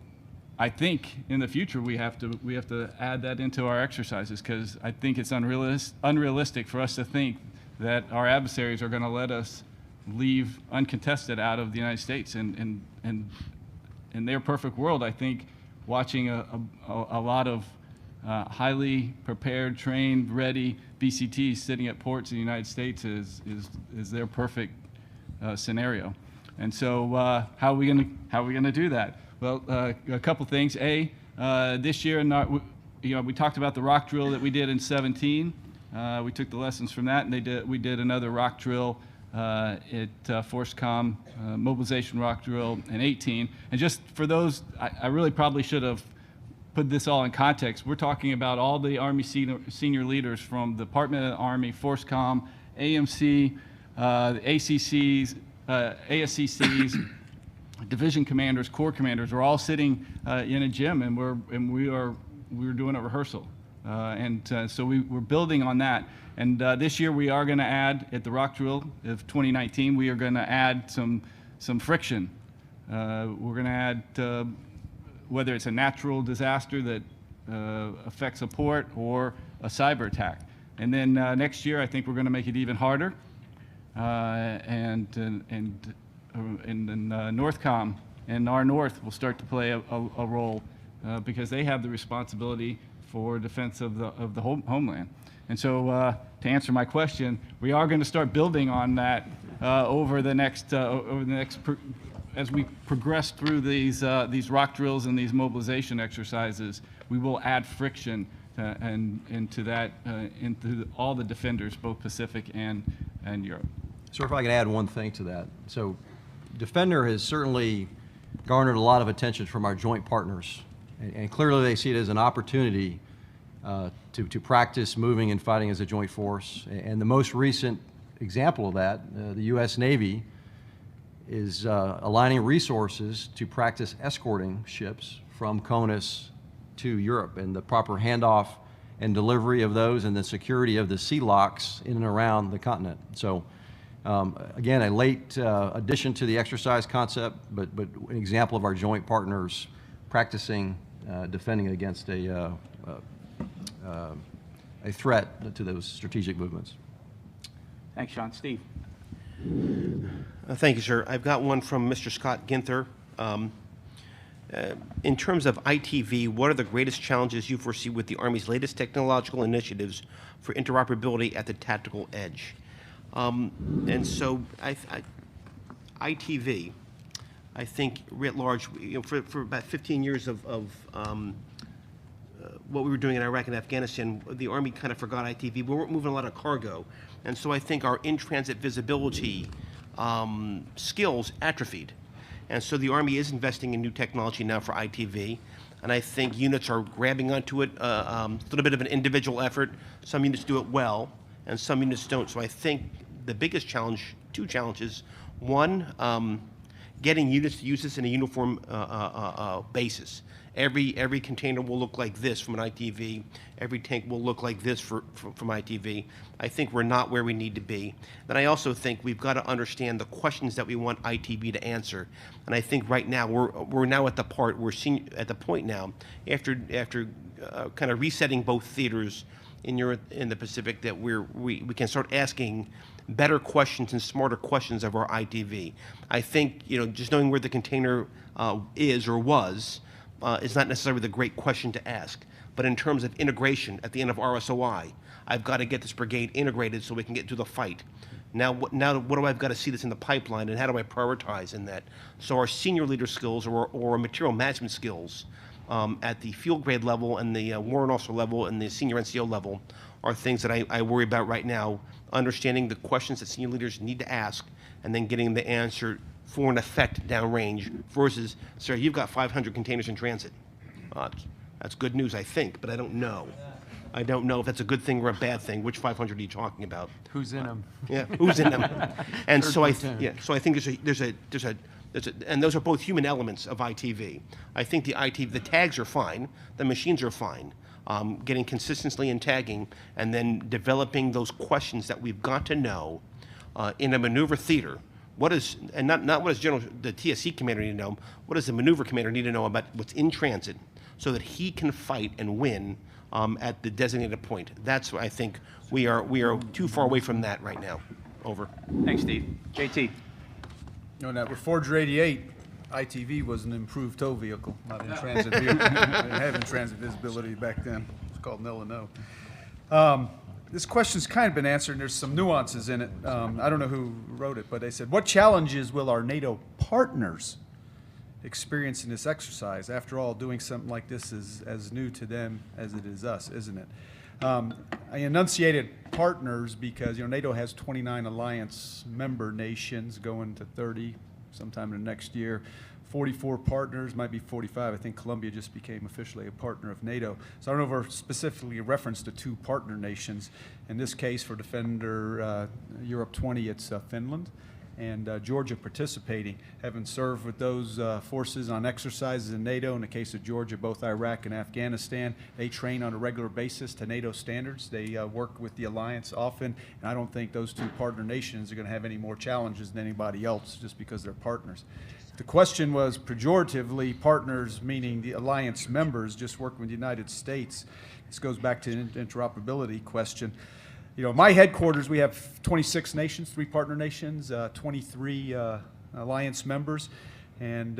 I think in the future we have to add that into our exercises, because I think it's unrealistic for us to think that our adversaries are going to let us leave uncontested out of the United States. And in their perfect world, I think watching a lot of highly prepared, trained, ready BCTs sitting at ports in the United States is their perfect scenario. And so how are we going to do that? Well, a couple things. This year, we talked about the rock drill that we did in 17. We took the lessons from that, and we did another rock drill at FORSCOM, mobilization rock drill in 18. And just for those, I really probably should have put this all in context. We're talking about all the Army senior leaders from the Department of the Army, FORSCOM, AMC, the ACCs, ASCCs, division commanders, corps commanders. We're all sitting in a gym, and we were doing a rehearsal, so we're building on that. And this year we are going to add, at the rock drill of 2019, we are going to add some friction. We're going to add whether it's a natural disaster that affects a port or a cyber attack. And then next year I think we're going to make it even harder. And NORTHCOM and our North will start to play a role because they have the responsibility for defense of the homeland. And so to answer my question, we are going to start building on that over the next as we progress through these rock drills and these mobilization exercises. We will add friction into all the defenders, both Pacific and Europe. Sir, if I could add one thing to that. So Defender has certainly garnered a lot of attention from our joint partners, and clearly they see it as an opportunity to practice moving and fighting as a joint force. And the most recent example of that, the U.S. Navy is aligning resources to practice escorting ships from CONUS to Europe, and the proper handoff and delivery of those, and the security of the sea locks in and around the continent. So again, a late addition to the exercise concept, but an example of our joint partners practicing defending against a threat to those strategic movements. Thanks, Sean. Steve. Thank you, sir. I've got one from Mr. Scott Ginther. In terms of ITV, what are the greatest challenges you foresee with the Army's latest technological initiatives for interoperability at the tactical edge? And so ITV, I think writ large, for about 15 years of what we were doing in Iraq and Afghanistan, the Army kind of forgot ITV. We weren't moving a lot of cargo. And so I think our in-transit visibility skills atrophied. And so the Army is investing in new technology now for ITV. And I think units are grabbing onto it, a little bit of an individual effort. Some units do it well, and some units don't. So I think the biggest challenge, two challenges. One, getting units to use this in a uniform basis. Every container will look like this from an ITV. Every tank will look like this from ITV. I think we're not where we need to be. And I also think we've got to understand the questions that we want ITV to answer. And I think right now we're now at the point now after kind of resetting both theaters in the Pacific that we can start asking better questions and smarter questions of our ITV. I think just knowing where the container is or was. Is not necessarily the great question to ask. But in terms of integration at the end of RSOI, I've got to get this brigade integrated so we can get to the fight. Now what do I've got to see this in the pipeline, and how do I prioritize in that? So our senior leader skills or material management skills at the field grade level and the warrant officer level and the senior NCO level are things that I worry about right now, understanding the questions that senior leaders need to ask and then getting the answer for an effect downrange versus, sir, you've got 500 containers in transit. That's good news, I think, but I don't know. I don't know if that's a good thing or a bad thing. Which 500 are you talking about? Who's in them? Yeah, who's in them? And so I think there's a and those are both human elements of ITV. I think the tags are fine, the machines are fine. Getting consistency in tagging and then developing those questions that we've got to know in a maneuver theater, what is, and not what does the TSC commander need to know, what does the maneuver commander need to know about what's in transit so that he can fight and win at the designated point? That's what I think we are too far away from that right now. Over. Thanks, Steve. JT. You know, in that Reforger 88, ITV was an improved tow vehicle, not in transit vehicle. They didn't have in transit visibility back then. It's called no and no. This question's kind of been answered, and there's some nuances in it. I don't know who wrote it, but they said, what challenges will our NATO partners experience in this exercise? After all, doing something like this is as new to them as it is us, isn't it? I enunciated partners because, you know, NATO has 29 alliance member nations going to 30 sometime in the next year. 44 partners, might be 45. I think Colombia just became officially a partner of NATO. So I don't know if we're specifically referenced to 2 partner nations. In this case, for Defender Europe 20, it's Finland and Georgia participating. Having served with those forces on exercises in NATO, in the case of Georgia, both Iraq and Afghanistan, they train on a regular basis to NATO standards. They work with the alliance often, and I don't think those 2 partner nations are going to have any more challenges than anybody else just because they're partners. The question was pejoratively partners, meaning the alliance members just working with the United States. This goes back to the interoperability question. You know, my headquarters, we have 26 nations, 3 partner nations, 23 alliance members, and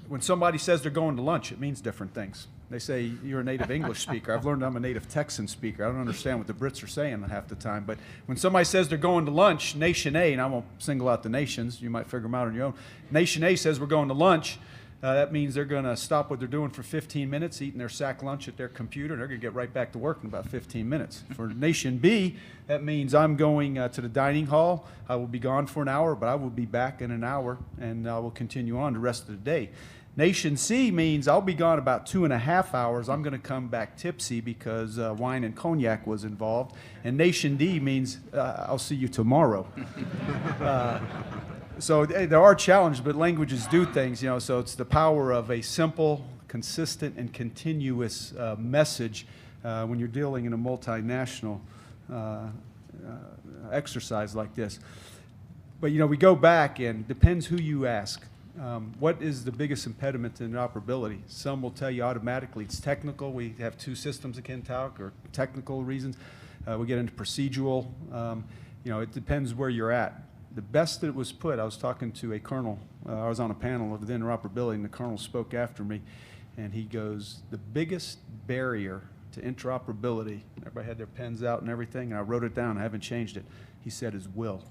when somebody says they're going to lunch, it means different things. They say, you're a native English speaker. I've learned I'm a native Texan speaker. I don't understand what the Brits are saying half the time, but when somebody says they're going to lunch, Nation A, and I won't single out the nations, you might figure them out on your own. Nation A says we're going to lunch. That means they're going to stop what they're doing for 15 minutes, eating their sack lunch at their computer, and they're going to get right back to work in about 15 minutes. For Nation B, that means I'm going to the dining hall. I will be gone for an hour, but I will be back in an hour, and I will continue on the rest of the day. Nation C means I'll be gone about 2.5 hours. I'm going to come back tipsy because wine and cognac was involved. And Nation D means I'll see you tomorrow. So there are challenges, but languages do things, you know, so it's the power of a simple, consistent, and continuous message when you're dealing in a multinational exercise like this. But, you know, we go back, and depends who you ask. What is the biggest impediment to interoperability? Some will tell you automatically it's technical. We have 2 systems that can talk, or technical reasons. We get into procedural. You know, it depends where you're at. The best that it was put, I was talking to a colonel, I was on a panel of the interoperability, and the colonel spoke after me, and he goes, the biggest barrier to interoperability, everybody had their pens out and everything, and I wrote it down, I haven't changed it, he said is will.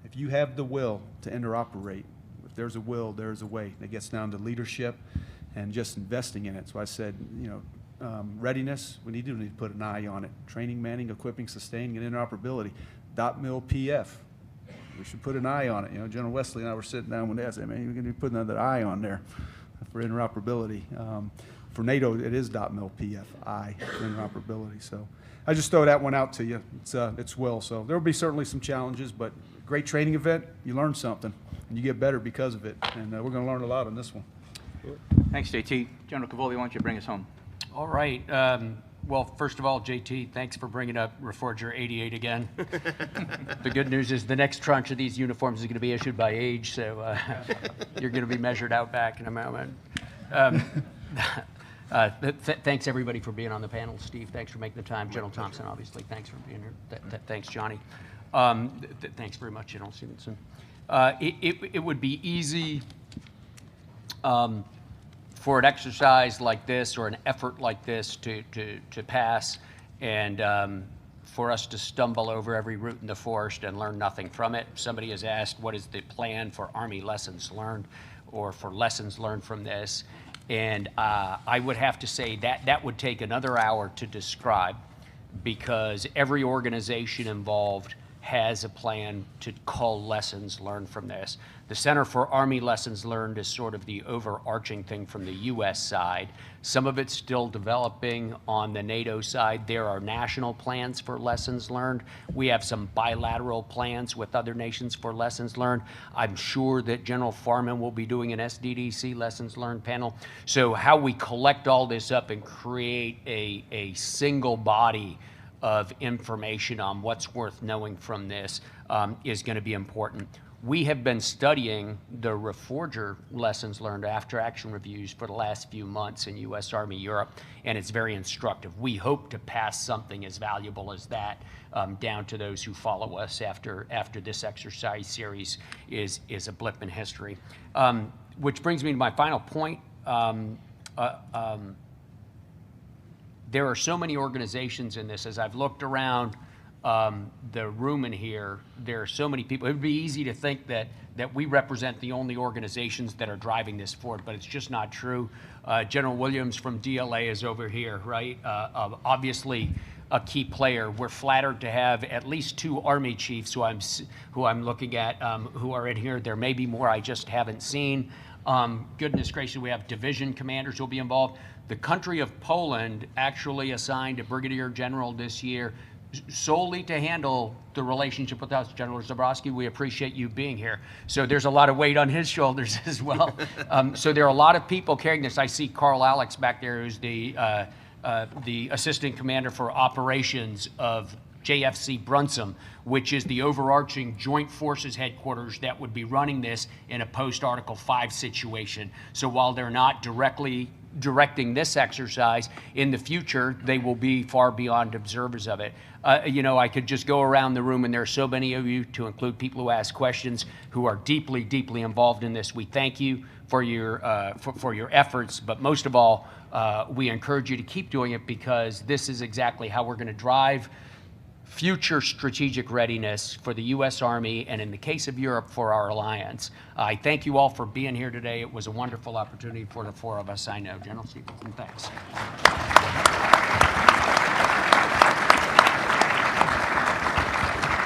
If you have the will to interoperate, if there's a will, there's a way. It gets down to leadership and just investing in it. So I said, you know, readiness, we need to put an eye on it. Training, manning, equipping, sustaining, and interoperability. .mil PF. We should put an eye on it. You know, General Wesley and I were sitting down one day. I said, man, you're going to be putting another eye on there for interoperability. For NATO, it is .mil PF, I, for interoperability. So I just throw that one out to you. It's will. So there will be certainly some challenges, but great training event. You learn something, and you get better because of it. And we're going to learn a lot on this one. Thanks, JT. General Cavoli, why don't you bring us home? All right. Well, first of all, JT, thanks for bringing up Reforger 88 again. The good news is the next tranche of these uniforms is going to be issued by age, so you're going to be measured out back in a moment. Thanks, everybody, for being on the panel. Steve, thanks for making the time. General Thomson, obviously, thanks for being here. Thanks, Johnny. Thanks very much, General Stevenson. It would be easy for an exercise like this or an effort like this to pass, and for us to stumble over every root in the forest and learn nothing from it. Somebody has asked, what is the plan for Army lessons learned, or for lessons learned from this? And I would have to say that would take another hour to describe, because every organization involved has a plan to call lessons learned from this. The Center for Army Lessons Learned is sort of the overarching thing from the U.S. side. Some of it's still developing on the NATO side. There are national plans for lessons learned. We have some bilateral plans with other nations for lessons learned. I'm sure that General Farman will be doing an SDDC lessons learned panel. So how we collect all this up and create a single body of information on what's worth knowing from this is going to be important. We have been studying the Reforger lessons learned after action reviews for the last few months in U.S. Army Europe, and it's very instructive. We hope to pass something as valuable as that down to those who follow us after this exercise series is a blip in history. Which brings me to my final point. There are so many organizations in this. As I've looked around the room in here, there are so many people. It would be easy to think that we represent the only organizations that are driving this forward, but it's just not true. General Williams from DLA is over here, right? Obviously a key player. We're flattered to have at least 2 Army chiefs who I'm looking at who are in here. There may be more I just haven't seen. Goodness gracious, we have division commanders who will be involved. The country of Poland actually assigned a brigadier general this year solely to handle the relationship with us. General Zabrowski, we appreciate you being here. So there's a lot of weight on his shoulders as well. So there are a lot of people carrying this. I see Carl Alex back there, who's the assistant commander for operations of JFC Brunsum, which is the overarching Joint Forces headquarters that would be running this in a post-Article 5 situation. So while they're not directly directing this exercise, in the future, they will be far beyond observers of it. You know, I could just go around the room, and there are so many of you, to include people who ask questions, who are deeply, deeply involved in this. We thank you for your efforts, but most of all, we encourage you to keep doing it, because this is exactly how we're going to drive future strategic readiness for the U.S. Army, and in the case of Europe, for our alliance. I thank you all for being here today. It was a wonderful opportunity for the 4 of us, I know. General Stevens, and thanks.